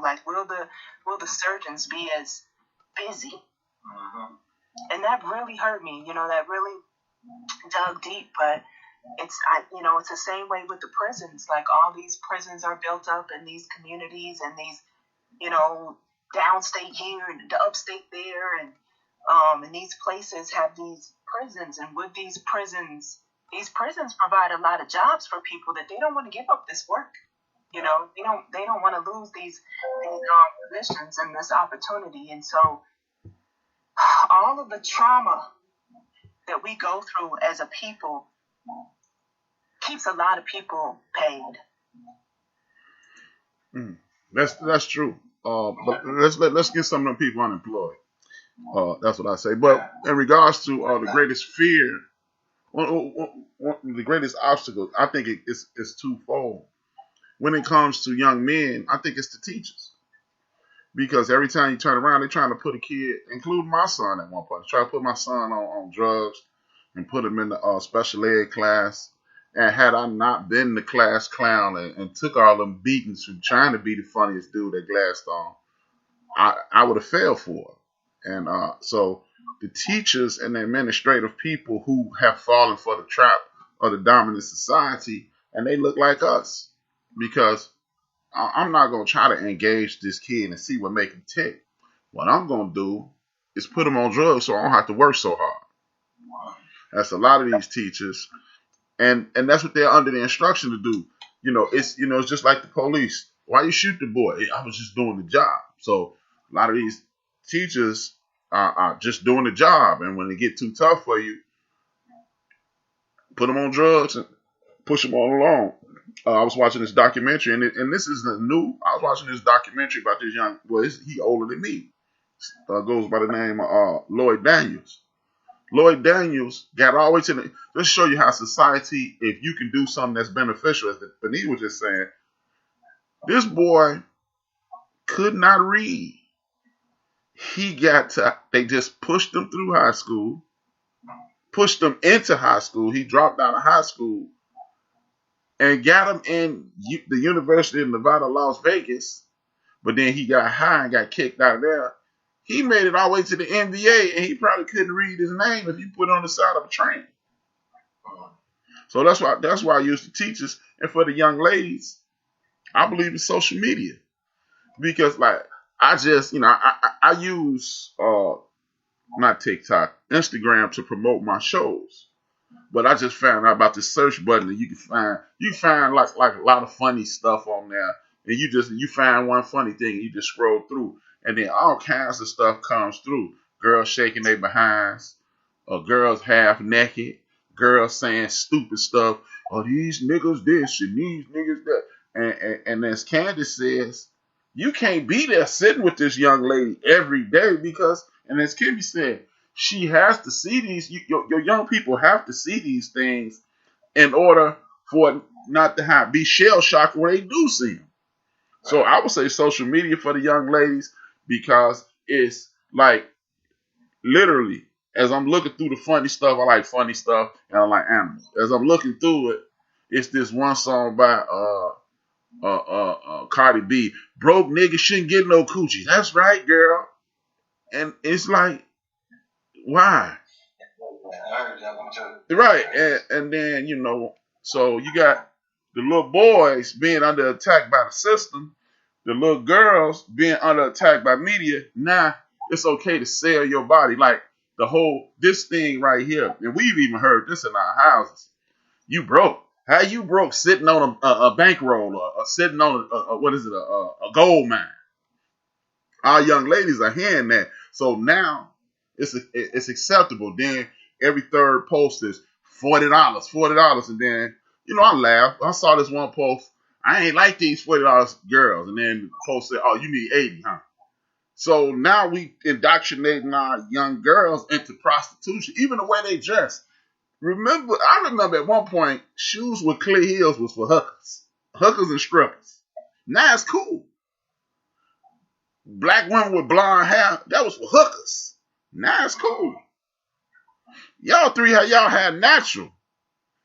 Like will the surgeons be as busy? And that really hurt me. That really dug deep. But it's the same way with the prisons. Like all these prisons are built up in these communities, and these, downstate here and the upstate there, and these places have these prisons. And with these prisons provide a lot of jobs for people that they don't want to give up this work. They don't want to lose these positions and this opportunity. And so all of the trauma that we go through as a people keeps a lot of people paid. That's true. But let's get some of them people unemployed. That's what I say. But in regards to the greatest fear, the greatest obstacle, I think it's twofold. When it comes to young men, I think it's the teachers. Because every time you turn around, they're trying to put a kid, including my son at one point, try to put my son on drugs and put him in the special ed class. And had I not been the class clown and took all them beatings from trying to be the funniest dude at Gladstone, I would have failed for it. And so the teachers and the administrative people who have fallen for the trap of the dominant society, and they look like us. Because I'm not going to try to engage this kid and see what make him tick. What I'm going to do is put him on drugs so I don't have to work so hard. That's a lot of these teachers. And that's what they're under the instruction to do. It's just like the police. Why you shoot the boy? I was just doing the job. So a lot of these teachers are just doing the job. And when they get too tough for you, put them on drugs and push them on along. I was watching this documentary, and this isn't new. I was watching this documentary about this young boy. He older than me. Goes by the name of Lloyd Daniels. Lloyd Daniels got all the way to the. Let's show you how society, if you can do something that's beneficial, as Benita was just saying. This boy could not read. They just pushed him through high school, pushed him into high school. He dropped out of high school. And got him in the University of Nevada, Las Vegas. But then he got high and got kicked out of there. He made it all the way to the NBA, and he probably couldn't read his name if you put it on the side of a train. So that's why I use the teachers. And for the young ladies, I believe in social media. Because like I just, I use not TikTok, Instagram to promote my shows. But I just found out about this search button, and you can find like a lot of funny stuff on there, and you find one funny thing, you just scroll through, and then all kinds of stuff comes through. Girls shaking their behinds, or girls half naked, girls saying stupid stuff. Oh, these niggas this and these niggas that. And as Candace says, you can't be there sitting with this young lady every day because, and as Kimmy said, she has to see these. Your young people have to see these things in order for it not to be shell shocked when they do see them. So I would say social media for the young ladies, because it's like literally, as I'm looking through the funny stuff, I like funny stuff and I like animals. As I'm looking through it, it's this one song by Cardi B. Broke niggas shouldn't get no coochie. That's right, girl. And it's like, why? Right. And then, so you got the little boys being under attack by the system, the little girls being under attack by media. Now it's okay to sell your body. Like this thing right here. And we've even heard this in our houses. You broke. How you broke sitting on a bankroll or sitting on a gold mine? Our young ladies are hearing that. So now it's acceptable. Then every third post is $40, and then I laughed. I saw this one post. I ain't like these $40 girls, and then the post said, "Oh, you need 80, huh?" So now we indoctrinating our young girls into prostitution, even the way they dress. I remember at one point, shoes with clear heels was for hookers and strippers. Now it's cool. Black women with blonde hair, that was for hookers. Now it's cool. Y'all hair natural.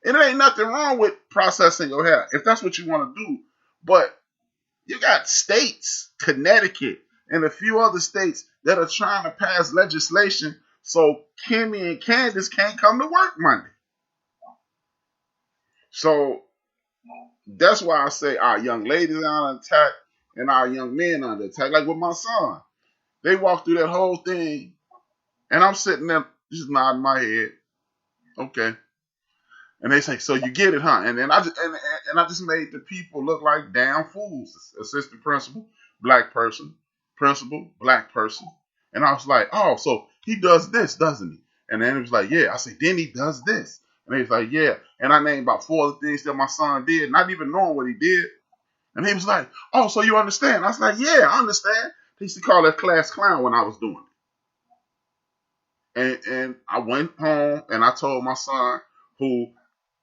And there ain't nothing wrong with processing your hair if that's what you want to do. But you got states, Connecticut, and a few other states that are trying to pass legislation so Kimmy and Candace can't come to work Monday. So that's why I say our young ladies are under attack and our young men are under attack. Like with my son, they walk through that whole thing, and I'm sitting there just nodding my head. Okay. And they say, "So you get it, huh?" And then I just made the people look like damn fools. Assistant principal, black person. Principal, black person. And I was like, "Oh, so he does this, doesn't he?" And then it was like, "Yeah." I said, "Then he does this." And he was like, "Yeah." And I named about 4 of the things that my son did, not even knowing what he did. And he was like, "Oh, so you understand?" I was like, "Yeah, I understand." They used to call that class clown when I was doing it. And I went home and I told my son, who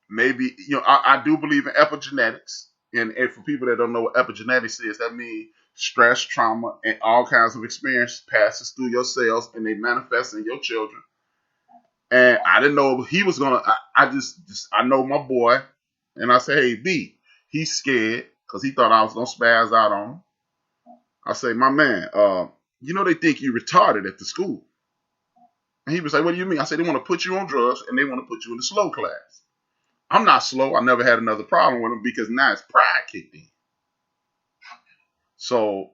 maybe, I do believe in epigenetics. And for people that don't know what epigenetics is, that means stress, trauma, and all kinds of experience passes through your cells and they manifest in your children. And I didn't know he was going to, I know my boy. And I said, "Hey, B, he's scared because he thought I was going to spaz out on him." I say, "My man, they think you retarded at the school." And he was like, "What do you mean?" I said, "They want to put you on drugs and they want to put you in the slow class." I'm not slow. I never had another problem with him because now it's pride kicked in. So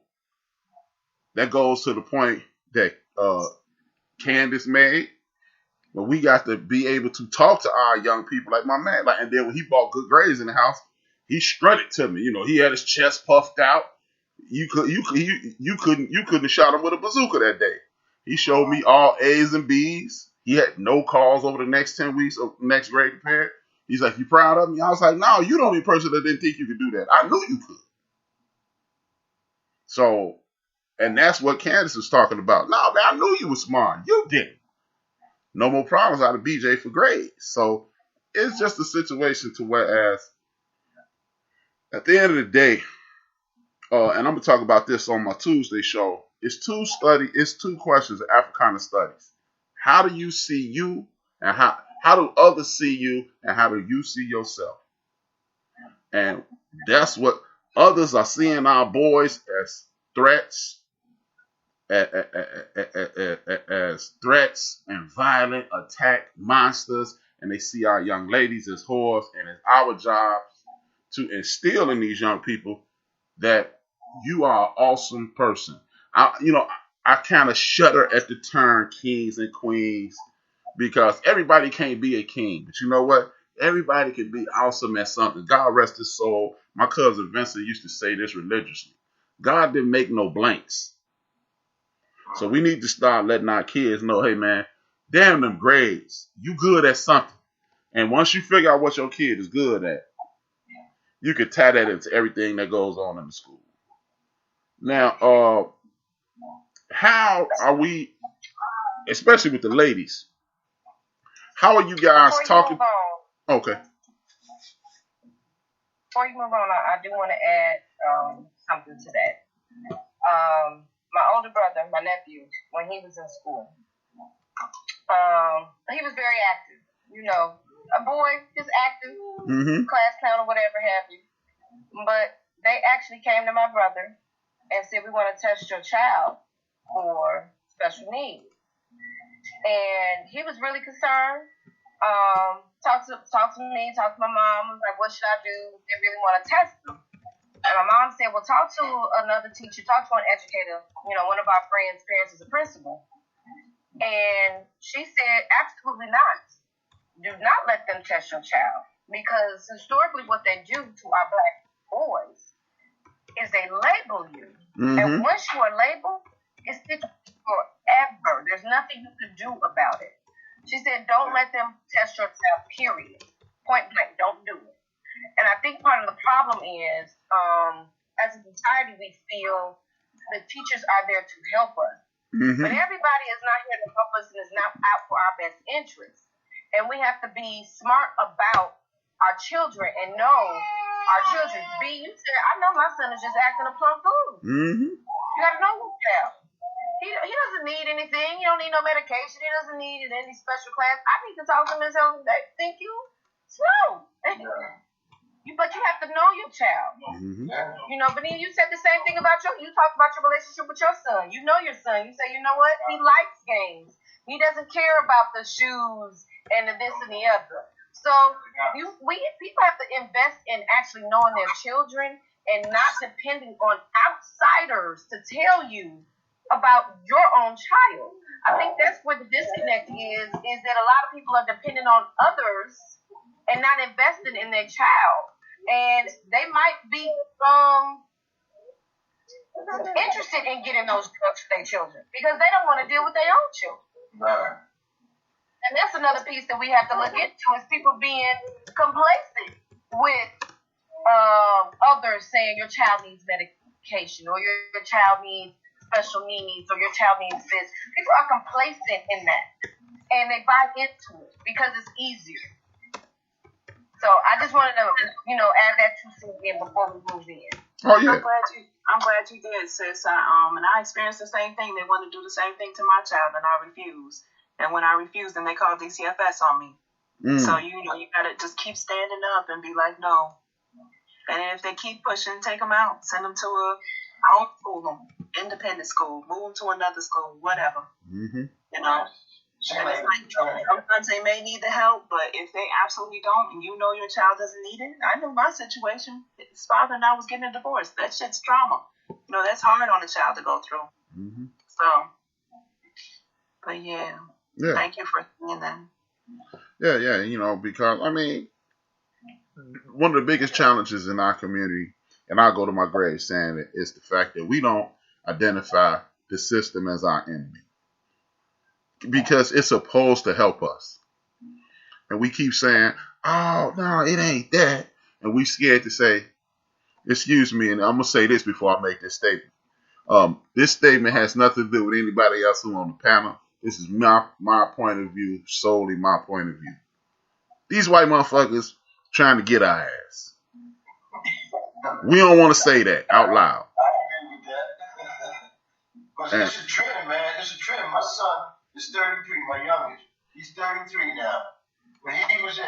that goes to the point that Candace made. But we got to be able to talk to our young people like my man. And then when he bought good grades in the house, he strutted to me. He had his chest puffed out. You couldn't have shot him with a bazooka that day. He showed me all A's and B's. He had no calls over the next 10 weeks of next grade period. He's like, "You proud of me?" I was like, "No, you the only person that didn't think you could do that. I knew you could." So, and that's what Candace was talking about. "No, man, I knew you were smart. You didn't. No more problems out of BJ for grades." So it's just a situation to whereas at the end of the day, and I'm gonna talk about this on my Tuesday show. It's 2 questions of Africana studies. How do you see you, and how do others see you, and how do you see yourself? And that's what others are seeing our boys as threats, as threats and violent attack monsters, and they see our young ladies as whores, and it's our job to instill in these young people that you are an awesome person. I kind of shudder at the term kings and queens because everybody can't be a king. But you know what? Everybody can be awesome at something. God rest his soul. My cousin Vincent used to say this religiously. God didn't make no blanks. So we need to start letting our kids know, hey man, damn them grades. You good at something. And once you figure out what your kid is good at, you can tie that into everything that goes on in the school. Now, how are we, especially with the ladies, how are you guys talking? Okay. Before you move on, I do want to add something to that. My older brother, my nephew, when he was in school, he was very active. You know, a boy, just active, class clown or whatever have you. But they actually came to my brother and said, we want to test your child for special needs. And he was really concerned. Talked to me, talked to my mom. Was like, what should I do? They really want to test them. And my mom said, well, talk to another teacher, talk to an educator. You know, one of our friends' parents is a principal. And she said, absolutely not. Do not let them test your child. Because historically what they do to our black boys is they label you. And once you are labeled, it's forever. There's nothing you can do about it. She said, don't let them test your child, period. Point blank, don't do it. And I think part of the problem is, as a society, we feel the teachers are there to help us. But everybody is not here to help us and is not out for our best interests. And we have to be smart about our children and know our children. B, you said, I know my son is just acting a plum fool. You got to know your child. He doesn't need anything. He don't need no medication. He doesn't need any special class. I need to talk to him and tell him, thank you. Slow. But you have to know your child. You know, but then you said the same thing about you talked about your relationship with your son. You know your son. You say, you know what? He likes games. He doesn't care about the shoes and the this and the other. So people have to invest in actually knowing their children and not depending on outsiders to tell you about your own child. I think that's where the disconnect is that a lot of people are dependent on others and not investing in their child. And they might be interested in getting those drugs for their children because they don't want to deal with their own children. And that's another piece that we have to look into is people being complacent with others saying your child needs medication or your child needs special needs or your child needs this. People are complacent in that. And they buy into it because it's easier. So I just wanted to, add that 2 cents in before we move in. Oh yeah. I'm glad you did, sis. And I experienced the same thing. They wanted to do the same thing to my child, and I refused. And when I refused, then they called DCFS on me. So you gotta just keep standing up and be like, no. And if they keep pushing, take them out, send them to a homeschool them, independent school, move them to another school, whatever. You know. And it's like, sometimes they may need the help, but if they absolutely don't, and you know your child doesn't need it, I knew my situation. His father and I was getting a divorce. That shit's trauma. You know, that's hard on a child to go through. So, but yeah, thank you for saying that. Yeah, because, I mean, one of the biggest challenges in our community, and I go to my grave saying it, is the fact that we don't identify the system as our enemy. Because it's supposed to help us. And we keep saying, oh, no, it ain't that. And we scared to say, excuse me, and I'm going to say this before I make this statement. This statement has nothing to do with anybody else who on the panel. This is my point of view, solely my point of view. These white motherfuckers trying to get our ass. We don't want to say that out loud. I agree with that. Because it's a trend, man. It's a trend. My son is 33, my youngest. He's 33 now. When he was in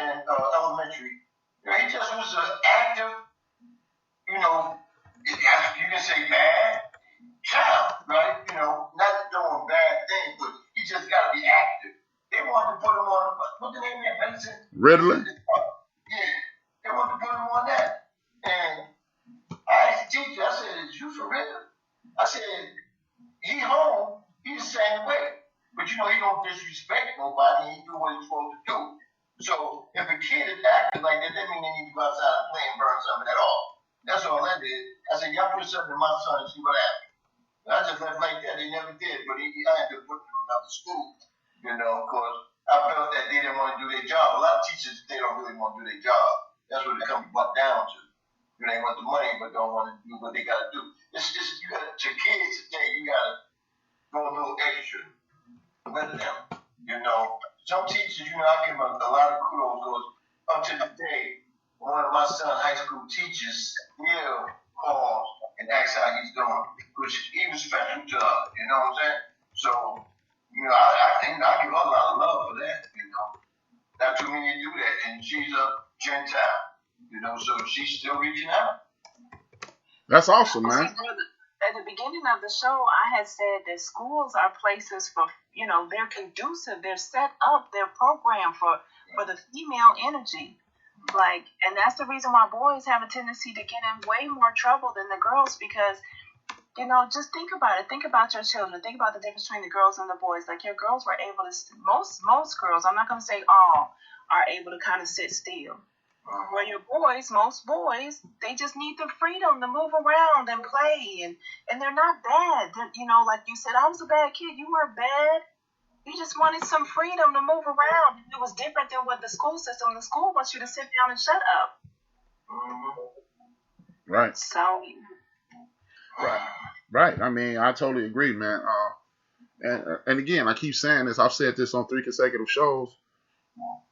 elementary, he just was an active, you can say bad child, right? Not doing bad things, but he just got to be active. They wanted to put him on, what's the name of that medicine? Ritalin? Yeah, they wanted to put him on that. And I asked the teacher, I said, is you for real? I said, he home, he the same way. But he don't disrespect nobody. He do what he's supposed to do. So if a kid is acting like that, that means they need to go outside and play and burn something at all. That's all that did. I said, y'all put something in my son and see what happens. And I just left like that. They never did. But I had to put them in another school, because I felt that they didn't want to do their job. A lot of teachers, they don't really want to do their job. That's what it comes down to. They want the money, but don't want to do what they got to do. It's just, you got to, your kids today, you got to go a little extra with them. Some teachers, I give them a lot of kudos because up to the day, one of my son's high school teachers still calls and asks how he's doing, which he was special to us, you know what I'm saying? So, I give her a lot of love for that, Not too many do that, and she's a Gentile, so she's still reaching out. That's awesome, man. At the beginning of the show, I had said that schools are places for, they're conducive, they're set up, they're programmed for the female energy. And that's the reason why boys have a tendency to get in way more trouble than the girls because, just think about it. Think about your children. Think about the difference between the girls and the boys. Like your girls were able to, most girls, I'm not going to say all, are able to kind of sit still. Where your boys, most boys, they just need the freedom to move around and play, and they're not bad. Like you said, I was a bad kid. You weren't bad. You just wanted some freedom to move around. It was different than what the school system. The school wants you to sit down and shut up. Right. So. Right. I mean, I totally agree, man. And again, I keep saying this. I've said this on 3 consecutive shows.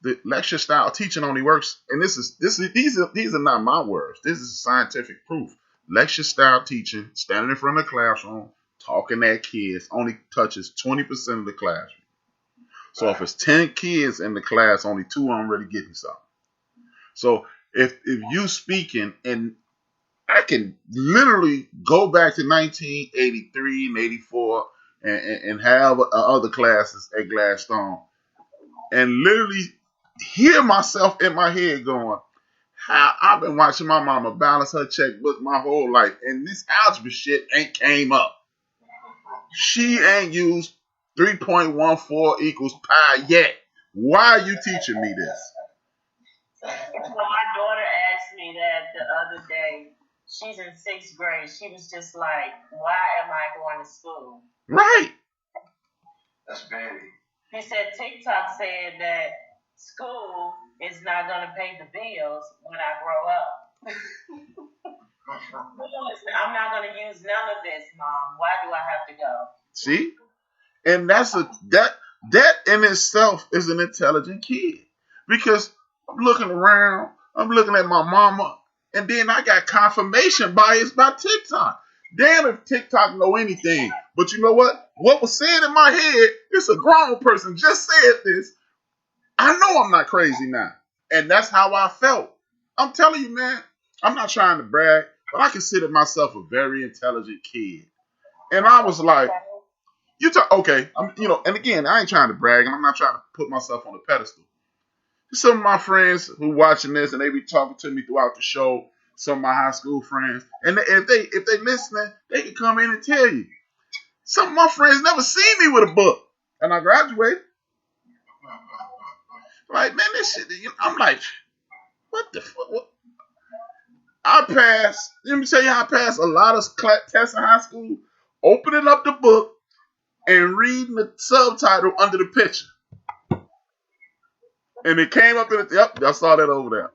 The lecture style teaching only works, and these are not my words. This is scientific proof. Lecture style teaching, standing in front of the classroom, talking at kids, only touches 20% of the classroom. So if it's 10 kids in the class, only 2 of them really getting something. So if you speaking, and I can literally go back to 1983 and 84 and have other classes at Gladstone. And literally hear myself in my head going, how I've been watching my mama balance her checkbook my whole life, and this algebra shit ain't came up. She ain't used 3.14 equals pi yet. Why are you teaching me this? Well, my daughter asked me that the other day. She's in 6th grade. She was just like, why am I going to school? Right. That's baby. He said TikTok said that school is not going to pay the bills when I grow up. I'm not going to use none of this, Mom. Why do I have to go? See? And that in itself is an intelligent kid. Because I'm looking around, I'm looking at my mama, and then I got confirmation bias by TikTok. Damn if TikTok know anything. But you know what? What was said in my head, it's a grown person just said this. I know I'm not crazy now. And that's how I felt. I'm telling you, man, I'm not trying to brag, but I consider myself a very intelligent kid. And I was like, okay, and again, I ain't trying to brag, and I'm not trying to put myself on a pedestal. Some of my friends who watching this, and they be talking to me throughout the show, some of my high school friends, and if they listening, they can come in and tell you. Some of my friends never seen me with a book, and I graduated. Like, man, this shit, I'm like, what the fuck? What? I passed, let me tell you how I passed a lot of tests in high school, opening up the book and reading the subtitle under the picture. And it came up in the, yep, I saw that over there.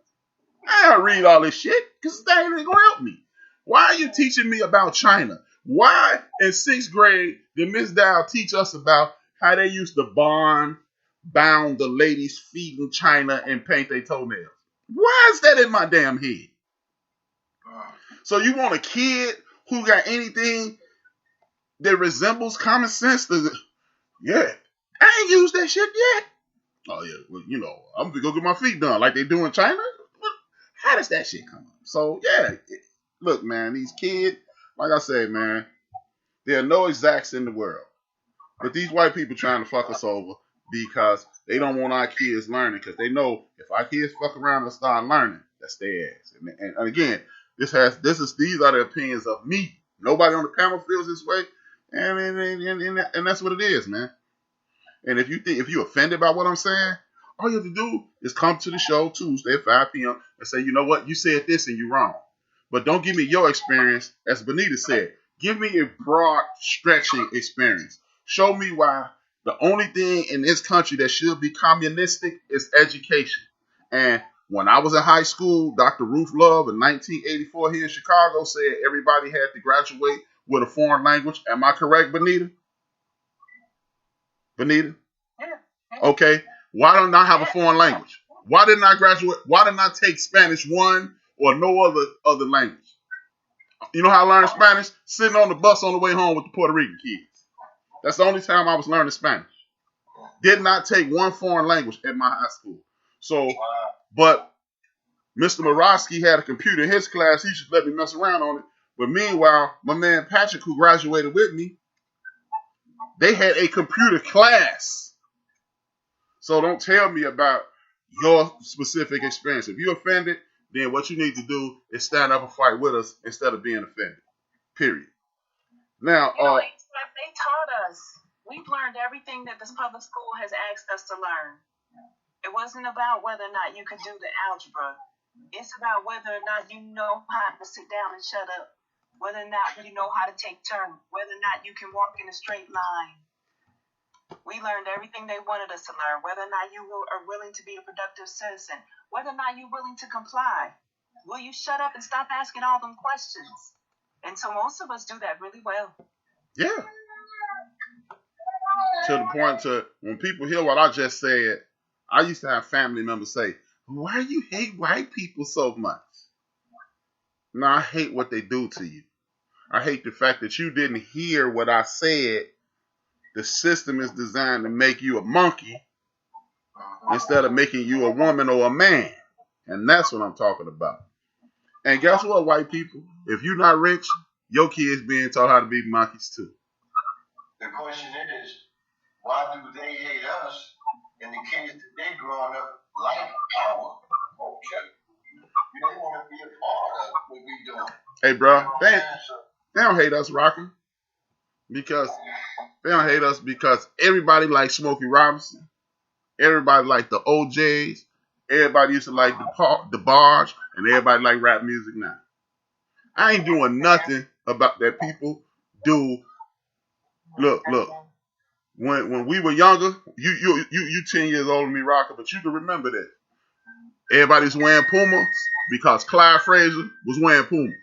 I don't read all this shit because that ain't going to help me. Why are you teaching me about China? Why in 6th grade did Miss Dow teach us about how they used to bound the ladies' feet in China and paint their toenails? Why is that in my damn head? So you want a kid who got anything that resembles common sense? Yeah, I ain't used that shit yet. Oh yeah, well, I'm gonna go get my feet done like they do in China. How does that shit come up? So yeah, look, man, these kids, like I said, man, there are no exacts in the world, but these white people trying to fuck us over because they don't want our kids learning, because they know if our kids fuck around and start learning, that's their ass. And again, these are the opinions of me. Nobody on the panel feels this way, and that's what it is, man. And if you're offended by what I'm saying, All you have to do is come to the show Tuesday at 5 p.m. and say, you know what, you said this and you're wrong. But don't give me your experience, as Benita said. Give me a broad, stretching experience. Show me why the only thing in this country that should be communistic is education. And when I was in high school, Dr. Ruth Love in 1984 here in Chicago said everybody had to graduate with a foreign language. Am I correct, Benita? Benita? Yeah. Okay. Why don't I have a foreign language? Why didn't I graduate? Why didn't I take Spanish 1 or no other language? You know how I learned Spanish? Sitting on the bus on the way home with the Puerto Rican kids. That's the only time I was learning Spanish. Did not take one foreign language at my high school. So, but Mr. Morosky had a computer in his class. He should let me mess around on it. But meanwhile, my man Patrick, who graduated with me, they had a computer class. So don't tell me about your specific experience. If you're offended, then what you need to do is stand up and fight with us instead of being offended. Period. Now, they taught us. We've learned everything that this public school has asked us to learn. It wasn't about whether or not you could do the algebra. It's about whether or not you know how to sit down and shut up. Whether or not you know how to take turns. Whether or not you can walk in a straight line. We learned everything they wanted us to learn. Whether or not you are willing to be a productive citizen. Whether or not you're willing to comply. Will you shut up and stop asking all them questions? And so most of us do that really well. Yeah. To the point to when people hear what I just said, I used to have family members say, why you hate white people so much? No, I hate what they do to you. I hate the fact that you didn't hear what I said. The system is designed to make you a monkey instead of making you a woman or a man. And that's what I'm talking about. And guess what, white people? If you're not rich, your kids being taught how to be monkeys too. The question is, why do they hate us and the kids that they growing up like our culture? They want to be a part of what we doing. Hey, bro, they don't hate us, Rocker. Because they don't hate us because everybody likes Smokey Robinson. Everybody liked the OJs. Everybody used to like the Barge. And everybody like rap music now. I ain't doing nothing about that. People do. Look. When we were younger, you 10 years older than me, Rocker, but you can remember that. Everybody's wearing Pumas because Clyde Frazier was wearing Pumas.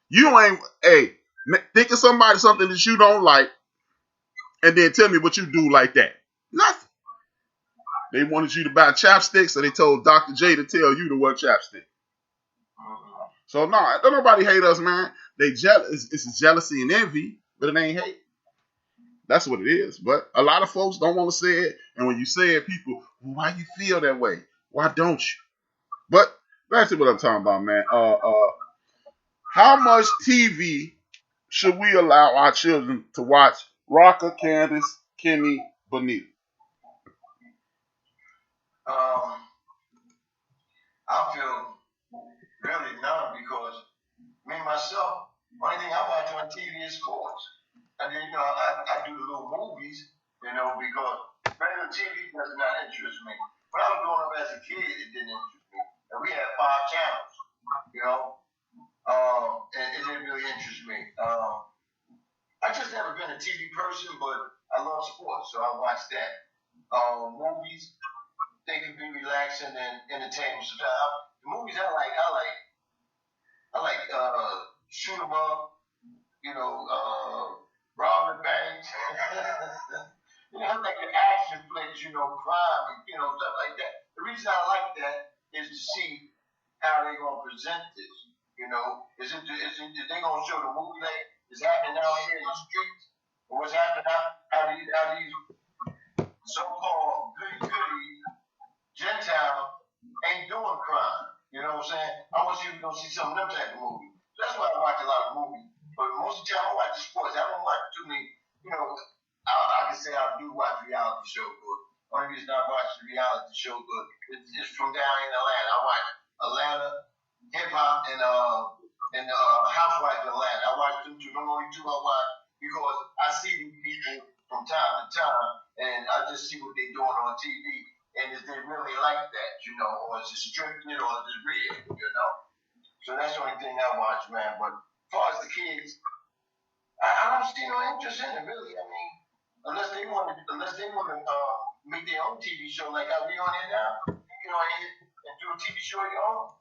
You ain't, think of something that you don't like, and then tell me what you do like that. Nothing. They wanted you to buy chapsticks, so they told Dr. J to tell you to wear chapstick. So no, don't nobody hate us, man. They jealous. It's jealousy and envy, but it ain't hate. That's what it is. But a lot of folks don't want to say it, and when you say it, people, well, why you feel that way? Why don't you? But back to what I'm talking about, man. How much TV should we allow our children to watch? Rocker, Candace, Kimmy, Bonita. I feel really none because me myself, only thing I watch on TV is sports. And then, I do the little movies, because regular TV does not interest me. When I was growing up as a kid, it didn't interest me. And we had 5 channels, and it didn't really interest me. I just never been a TV person, but I love sports, so I watch that. Movies, they can be relaxing and entertaining. Sometimes the movies I like shoot 'em up, robbery banks. I like the action flicks, crime, and stuff like that. The reason I like that is to see how they gonna present this. Is they gonna show the movie like it's happening out here in the streets, or what's happening how these so-called goody Gentile ain't doing crime. You know what I'm saying? I want you to go see some of them type of movies. So that's why I watch a lot of movies. But most of the time I watch the sports. I don't watch too many, I can say I do watch reality shows, but only reason I watch the reality show, but it's from down in Atlanta. I watch Atlanta, hip hop, and Housewives of Atlanta. I watch them two. Them only 2 I watch because I see these people from time to time, and I just see what they're doing on TV. and is they really like that, you know, or is it scripted or is it real, you know? So that's the only thing I watch, man. But as far as the kids, I don't see no interest in it, really. I mean, unless they want to make their own TV show like how we on here now, you get on here and do a TV show of your own,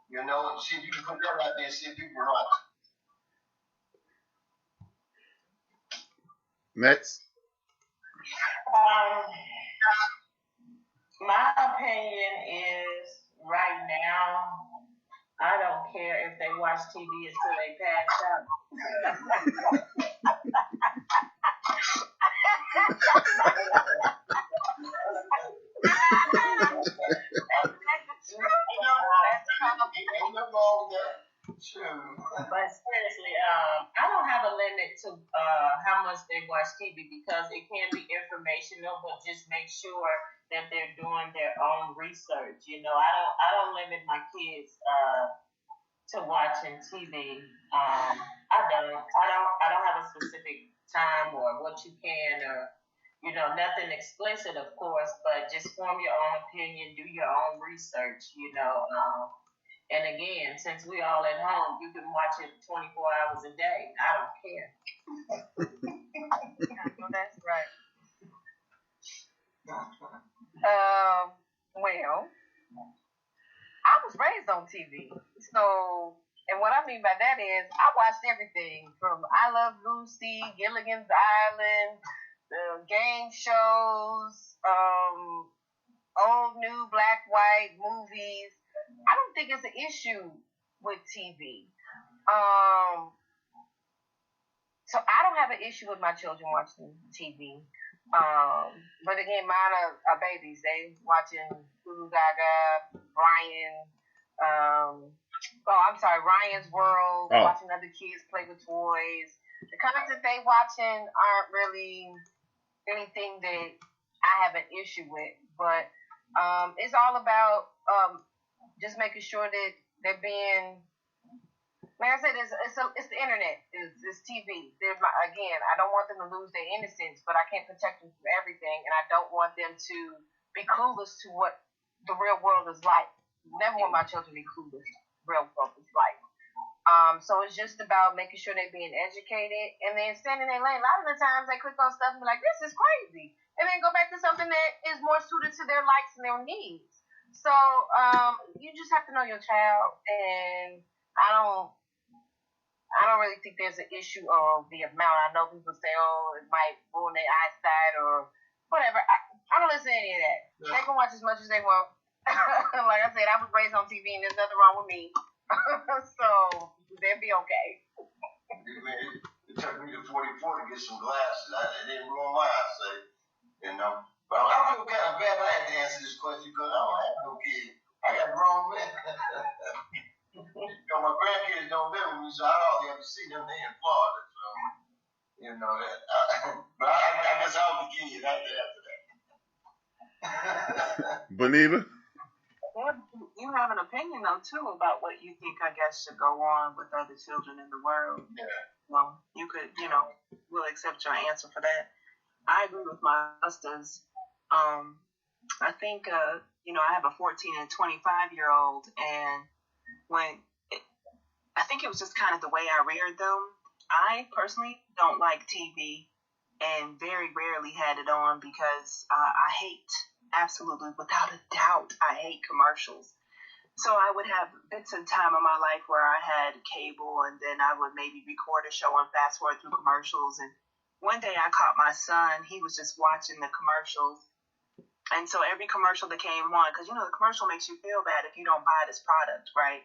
you know, and see if you can put that out there and see if people watch. Next. My opinion is right now, I don't care if they watch TV until they pass out. But seriously, I don't have a limit to how much they watch TV because it can be informational, but just make sure that they're doing their own research. You know, I don't limit my kids to watching TV. I don't have a specific time or what you can or nothing explicit, of course, but just form your own opinion, do your own research. And again, since we all at home, you can watch it 24 hours a day. I don't care. That's right. Well, I was raised on TV. So, and what I mean by that is I watched everything from I Love Lucy, Gilligan's Island, the game shows, old, new, black, white movies. I don't think it's an issue with TV. So I don't have an issue with my children watching TV. But again, mine are babies. They watching Lulu Gaga, Ryan's World, watching other kids play with toys. The kinds that they watching aren't really anything that I have an issue with. But it's all about just making sure that they're being. Like I said, it's the internet, it's TV. Again, I don't want them to lose their innocence, but I can't protect them from everything, and I don't want them to be clueless to what the real world is like. Never want my children to be clueless to what the real world is like. So it's just about making sure they're being educated, and then standing in their lane. A lot of the times they click on stuff and be like, "This is crazy," and then go back to something that is more suited to their likes and their needs. So you just have to know your child, and I don't really think there's an issue of the amount. I know people say, "Oh, it might ruin their eyesight or whatever." I don't listen to any of that. They can watch as much as they want. Like I said, I was raised on TV, and there's nothing wrong with me. So they'll be okay. It took me to 44 to get some glasses. It didn't ruin my eyesight, you know. But I feel kind of bad I had to answer this question because I don't have no kids. I got grown men. My grandkids don't live with me, so I hardly ever see them. They in Florida, so that. But I guess I'll be kid after that. Bonita? You have an opinion though too about what you think I guess should go on with other children in the world. Yeah. Well, you could, we'll accept your answer for that. I agree with my sisters. I think I have a 14 and 25-year-old, and I think it was just kind of the way I reared them. I personally don't like TV and very rarely had it on because I hate, absolutely, without a doubt, I hate commercials. So I would have bits of time in my life where I had cable, and then I would maybe record a show and fast forward through commercials. And one day I caught my son, he was just watching the commercials. And so every commercial that came on, because the commercial makes you feel bad if you don't buy this product, right?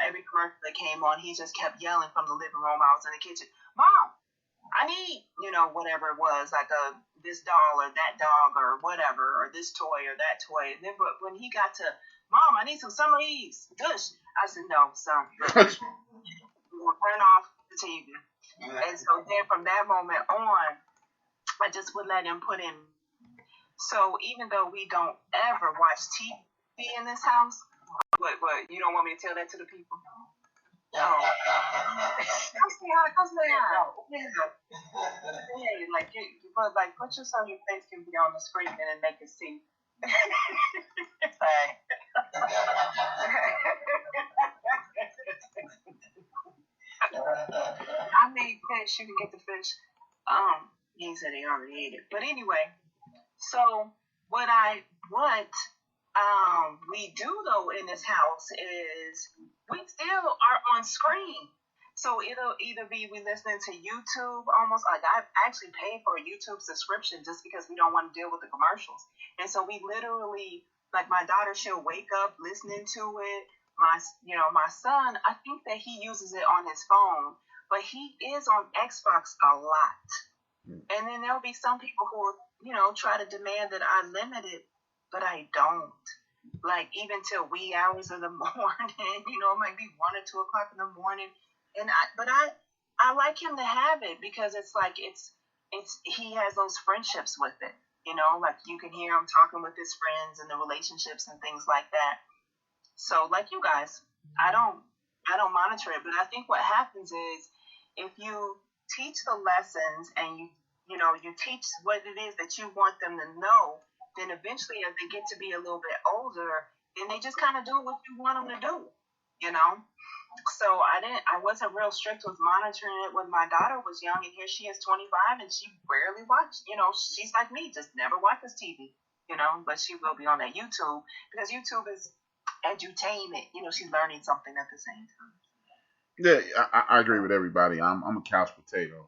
Every commercial that came on, he just kept yelling from the living room. I was in the kitchen, "Mom, I need, whatever it was, like this doll or that dog or whatever, or this toy or that toy." And then when he got to, "Mom, I need some these. Dush." I said, "No, son, we'll turn off the TV." And so then from that moment on, I just would let him put in. So even though we don't ever watch TV in this house, what, you don't want me to tell that to the people? No. Come say hi. Hey, put your son, your face can be on the screen and then they can see Hey. I made fish. You can get the fish. He said he already ate it. But anyway, so what we do though in this house is we still are on screen. So it'll either be we listening to YouTube almost like I actually paid for a YouTube subscription just because we don't want to deal with the commercials. And so we literally like my daughter, she'll wake up listening to it. My son, I think that he uses it on his phone, but he is on Xbox a lot. And then there'll be some people who, try to demand that I limit it, but I don't. Like even till wee hours of the morning, it might be 1 or 2 o'clock in the morning. But I like him to have it because it's like he has those friendships with it. Like you can hear him talking with his friends and the relationships and things like that. So like you guys, I don't monitor it, but I think what happens is if you teach the lessons and you teach what it is that you want them to know, then eventually as they get to be a little bit older, then they just kind of do what you want them to do, So I wasn't real strict with monitoring it when my daughter was young, and here she is 25 and she rarely watched, she's like me, just never watches TV, but she will be on that YouTube because YouTube is edutainment, she's learning something at the same time. Yeah, I agree with everybody. I'm a couch potato,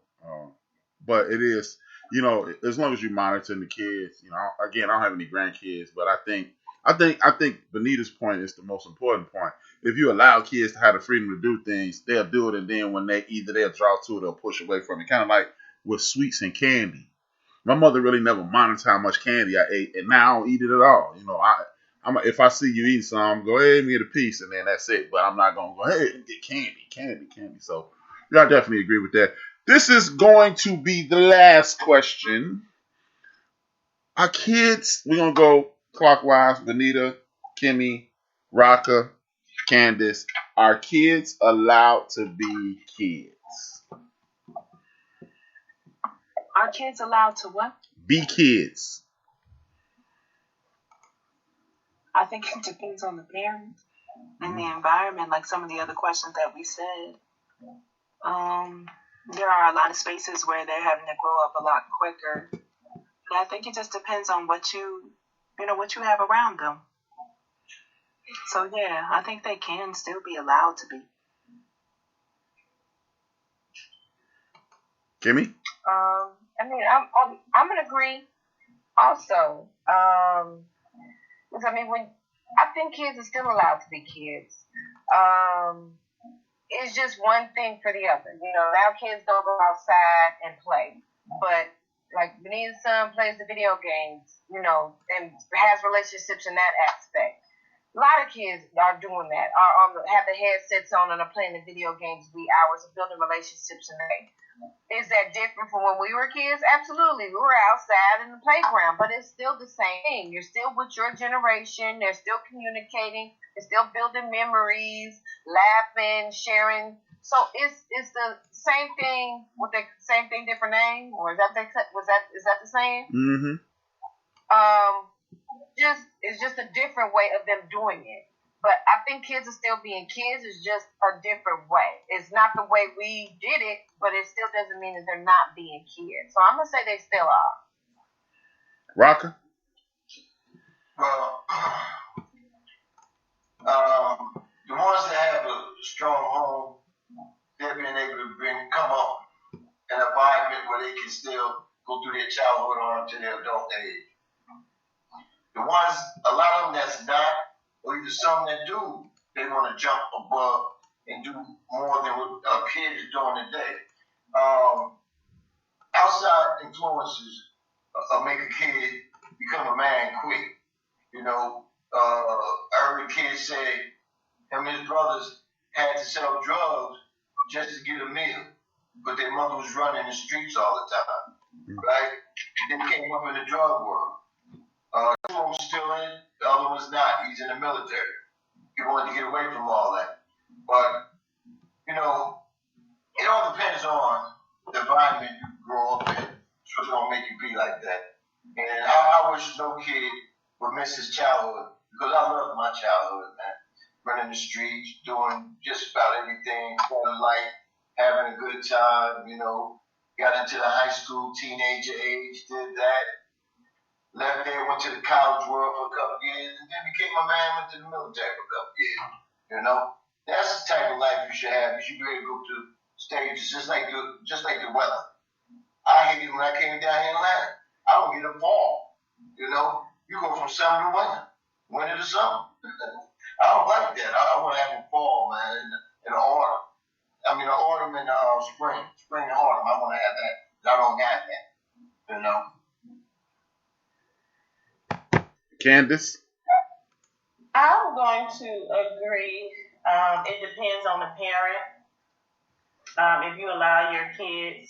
but it is, as long as you monitoring the kids. Again, I don't have any grandkids, but I think Benita's point is the most important point. If you allow kids to have the freedom to do things, they'll do it, and then when they'll draw to it or push away from it. Kind of like with sweets and candy. My mother really never monitored how much candy I ate, and now I don't eat it at all. If I see you eat some, go ahead and get a piece, and then that's it. But I'm not gonna go ahead and get candy. So, yeah, I definitely agree with that. This is going to be the last question. Our kids, we're gonna go clockwise. Benita, Kimmy, Raka, Candace. Are kids allowed to be kids? Are kids allowed to what? Be kids. I think it depends on the parents and the environment, like some of the other questions that we said. There are a lot of spaces where they're having to grow up a lot quicker. But I think it just depends on what you have around them. So yeah, I think they can still be allowed to be. Kimmy? I'm gonna agree also. Because I think kids are still allowed to be kids. It's just one thing for the other. Now kids don't go outside and play. But like Benita's son plays the video games, and has relationships in that aspect. A lot of kids are doing that, have the headsets on and are playing the video games wee hours of building relationships in that. Is that different from when we were kids? Absolutely. We were outside in the playground, but it's still the same thing. You're still with your generation. They're still communicating. They're still building memories, laughing, sharing. So it's the same thing with the same thing, different name, or is that the same? Mm-hmm. It's just a different way of them doing it. But I think kids are still being kids. It's just a different way. It's not the way we did it, but it still doesn't mean that they're not being kids. So I'm going to say they still are. Rocker? Well, the ones that have a strong home, they're being able to come up in an environment where they can still go through their childhood on to their adult age. The ones, a lot of them that's not, or either some that do, they want to jump above and do more than what a kid is doing today. Outside influences make a kid become a man quick. I heard a kid say him and his brothers had to sell drugs just to get a meal, but their mother was running the streets all the time, right? Then came up in the drug world. Two of them still in it, the other one's not. He's in the military. He wanted to get away from all that. But, it all depends on the environment you grow up in. It's what's going to make you be like that. And I wish no kid would miss his childhood because I loved my childhood, man. Running the streets, doing just about everything, going life, having a good time, you know. Got into the high school, teenager age, did that. Left there, went to the college world for a couple of years, and then became a man, went to the military for a couple of years. You know, that's the type of life you should have. You should be able to go to stages just like the weather. I hated when I came down here in Atlanta. I don't get a fall. You know, you go from summer to winter, winter to summer. I don't like that. I want to have a fall, man, in the autumn. I mean, the autumn and spring and autumn. I want to have that. I don't have that. You know. Candace? I'm going to agree. It depends on the parent. If you allow your kids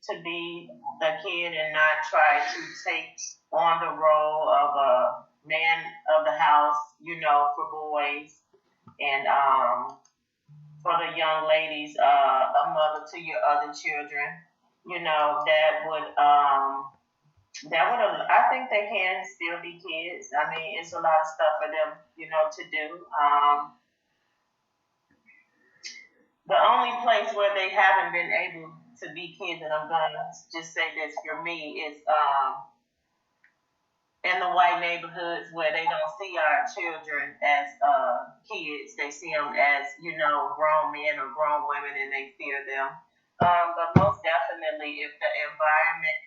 to be a kid and not try to take on the role of a man of the house, you know, for boys, and for the young ladies, a mother to your other children, you know, that would I think they can still be kids. I mean, it's a lot of stuff for them, you know, to do. The only place where they haven't been able to be kids, and I'm gonna just say this for me, is in the white neighborhoods where they don't see our children as kids. They see them as, you know, grown men or grown women, and they fear them. But most definitely, if the environment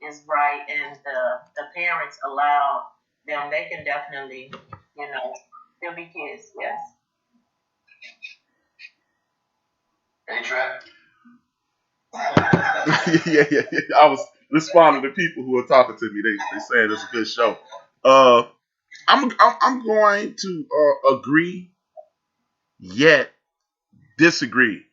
is right and the parents allow them, they can definitely, you know, still be kids. Yes. HRap. yeah. I was responding to people who are talking to me. They saying it's a good show. I'm going to agree, yet disagree.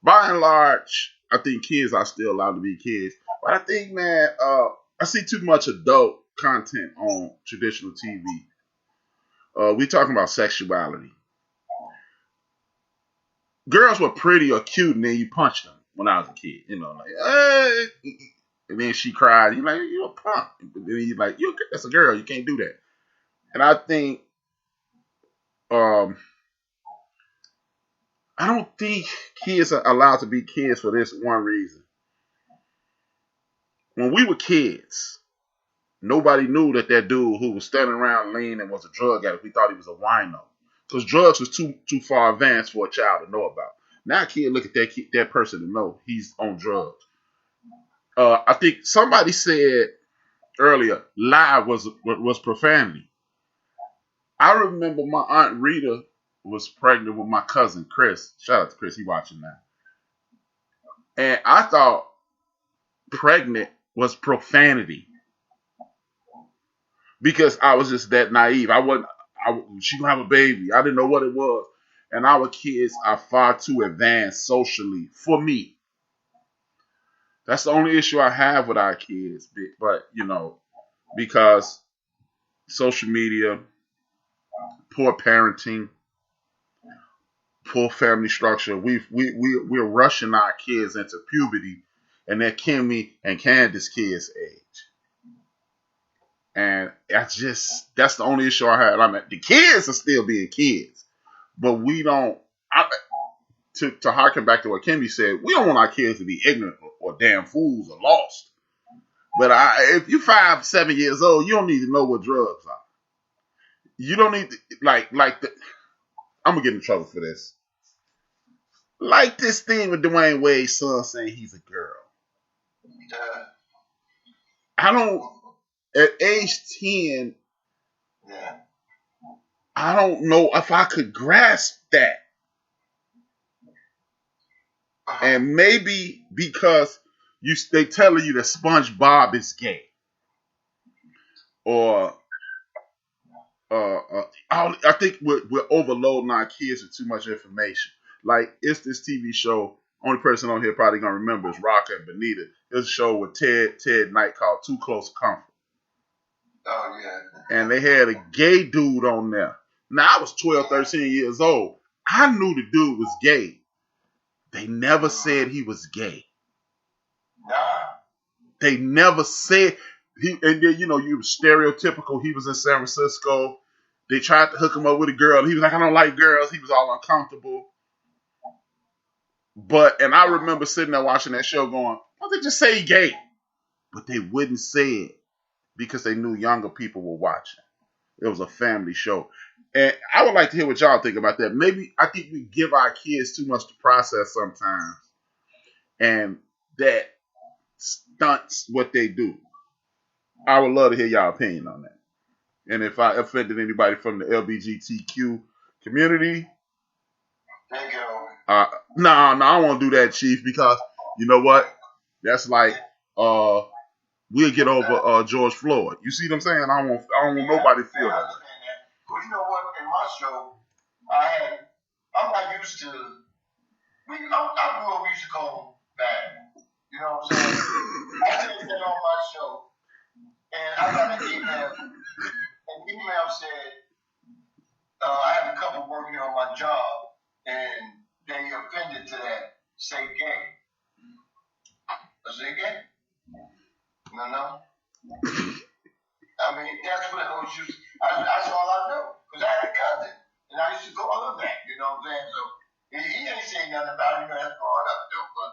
By and large, I think kids are still allowed to be kids. But I think, man, I see too much adult content on traditional TV. We talking about sexuality. Girls were pretty or cute, and then you punched them when I was a kid. You know, like, hey. And then she cried. You're like, you're a punk. But then you're like, that's a girl. You can't do that. And I think, I don't think kids are allowed to be kids for this one reason. When we were kids, nobody knew that dude who was standing around leaning was a drug addict. We thought he was a wino. Because drugs was too far advanced for a child to know about. Now a kid look at that person and know he's on drugs. I think somebody said earlier, lie was profanity. I remember my Aunt Rita was pregnant with my cousin Chris. Shout out to Chris, he watching now. And I thought pregnant was profanity. Because I was just that naive. She gonna have a baby. I didn't know what it was. And our kids are far too advanced socially for me. That's the only issue I have with our kids. But, you know, because social media, poor parenting, poor family structure, we're rushing our kids into puberty, and they're Kimmy and Candace kids' age. And that's the only issue I had. I mean, the kids are still being kids, but we don't. To harken back to what Kimmy said, we don't want our kids to be ignorant or damn fools or lost. But if you're 5, 7 years old, you don't need to know what drugs are. You don't need to I'm gonna get in trouble for this. Like this thing with Dwayne Wade's son saying he's a girl. I don't. At age 10, I don't know if I could grasp that. And maybe because they telling you that SpongeBob is gay, or I think we're overloading our kids with too much information. Like, it's this TV show. Only person on here probably gonna remember is Rocka and Benita. It's a show with Ted Knight called Too Close to Comfort. Oh yeah. And they had a gay dude on there. Now I was 12, 13 years old. I knew the dude was gay. They never said he was gay. Nah. They never said and then, you stereotypical. He was in San Francisco. They tried to hook him up with a girl. He was like, I don't like girls. He was all uncomfortable. And I remember sitting there watching that show going, why don't they just say gay? But they wouldn't say it because they knew younger people were watching. It was a family show. And I would like to hear what y'all think about that. Maybe I think we give our kids too much to process sometimes. And that stunts what they do. I would love to hear y'all opinion on that. And if I offended anybody from the LGBTQ community, thank you. No, I won't do that, Chief, because you know what? That's like we'll get over George Floyd. You see what I'm saying? I don't want nobody to feel that way. Well, you know what? In my show, I'm not used to. I grew up, we used to call bad. You know what I'm saying? I said that on my show, and I got an email. An email said I had a couple working on my job, and they offended to that. Say gay. I say gay. No. I mean, that's what I was used. That's all I know. Because I had a cousin, and I used to go all of that. You know what I'm saying? So he ain't saying nothing about it. That's growing up though. But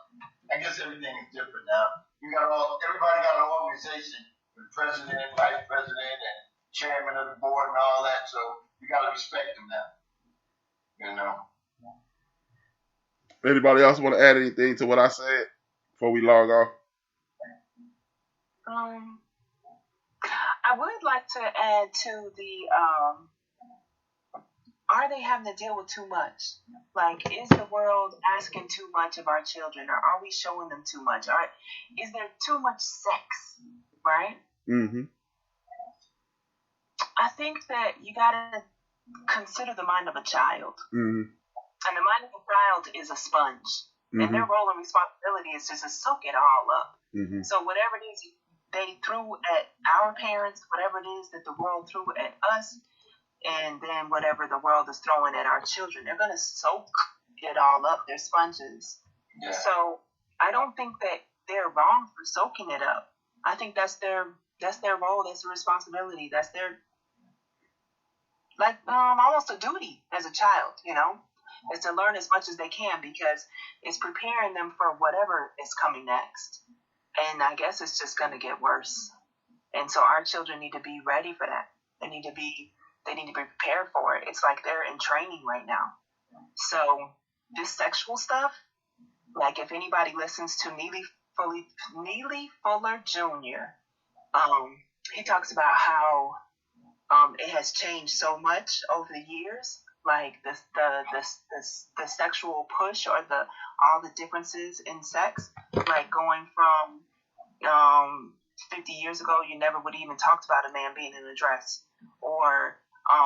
I guess everything is different now. Everybody got an organization with president, vice president, and chairman of the board and all that. So you got to respect them now. You know. Anybody else want to add anything to what I said before we log off? I would like to add to the are they having to deal with too much? Like, is the world asking too much of our children, or are we showing them too much? Is there too much sex? Right? Mm-hmm. I think that you gotta consider the mind of a child. Mm-hmm. And the mind of a child is a sponge. Mm-hmm. And their role and responsibility is just to soak it all up. Mm-hmm. So whatever it is they threw at our parents, whatever it is that the world threw at us, and then whatever the world is throwing at our children, they're going to soak it all up. They're sponges. Yeah. So I don't think that they're wrong for soaking it up. I think that's their role. That's their responsibility. That's their, almost a duty as a child, is to learn as much as they can, because it's preparing them for whatever is coming next. And I guess it's just going to get worse. And so our children need to be ready for that. They need to be prepared for it. It's like they're in training right now. So this sexual stuff, like if anybody listens to Neely Fuller Jr., he talks about how it has changed so much over the years. Like the sexual push, or all the differences in sex, like going from 50 years ago, you never would even talked about a man being in a dress, or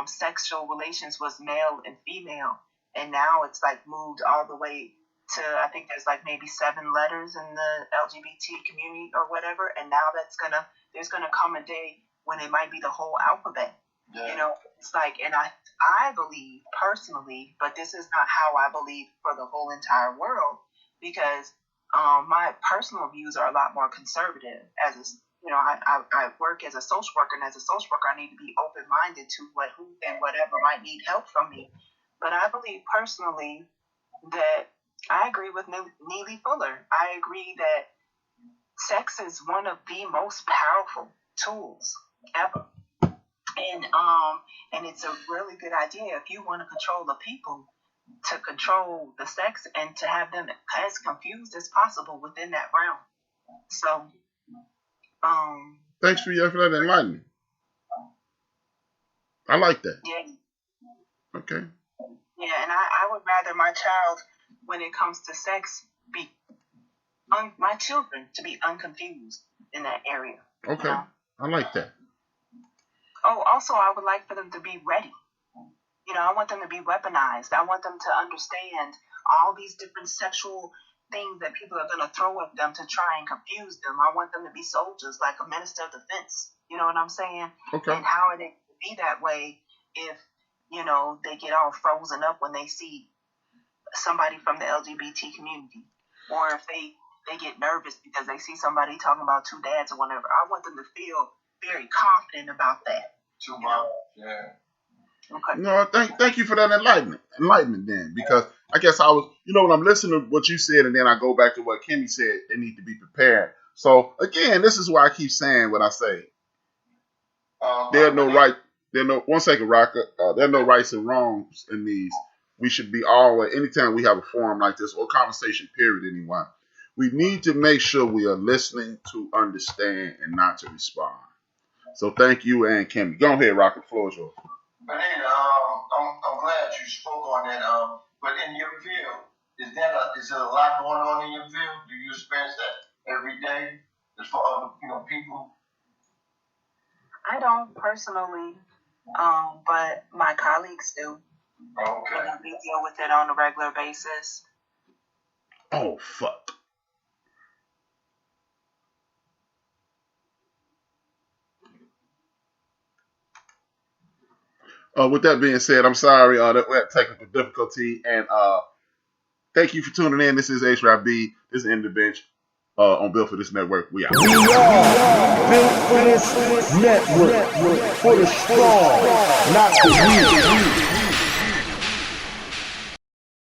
sexual relations was male and female, and now it's like moved all the way to, I think there's like maybe 7 letters in the LGBT community or whatever, and now there's gonna come a day when it might be the whole alphabet. Yeah. It's like, and I believe personally, but this is not how I believe for the whole entire world, because my personal views are a lot more conservative. I work as a social worker, and as a social worker, I need to be open-minded to who and whatever might need help from me. But I believe personally that I agree with Neely Fuller. I agree that sex is one of the most powerful tools ever. And it's a really good idea if you want to control the people, to control the sex and to have them as confused as possible within that realm. So, thanks for that enlightenment. I like that. Yeah. Okay. Yeah, and I would rather my child, when it comes to sex, be my children to be unconfused in that area. Okay, I like that. Oh, also, I would like for them to be ready. I want them to be weaponized. I want them to understand all these different sexual things that people are going to throw at them to try and confuse them. I want them to be soldiers, like a minister of defense. You know what I'm saying? Okay. And how are they to be that way if, they get all frozen up when they see somebody from the LGBT community? Or if they they get nervous because they see somebody talking about two dads or whatever. I want them to feel very confident about that. Two moms, yeah. Okay. No, thank you for that enlightenment then, because I guess I was, when I'm listening to what you said and then I go back to what Kimmy said, they need to be prepared. So again, this is why I keep saying what I say. There are no right. There are no 1 second, Rocker. There are no rights and wrongs in these. We should be always, anytime we have a forum like this or conversation, period, anyone, we need to make sure we are listening to understand and not to respond. So thank you and Kimmy. Go ahead, Rocker. The floor is yours. But anyway, I'm glad you spoke on that. But in your field, is there a lot going on in your field? Do you experience that every day as far as people? I don't personally, but my colleagues do. Okay. And we deal with it on a regular basis. Oh fuck. With that being said, I'm sorry that we had technical difficulty, and thank you for tuning in. This is HRap. This is In the Bench on Built for This Network. We out. We are built for this network, for the strong, not the weak.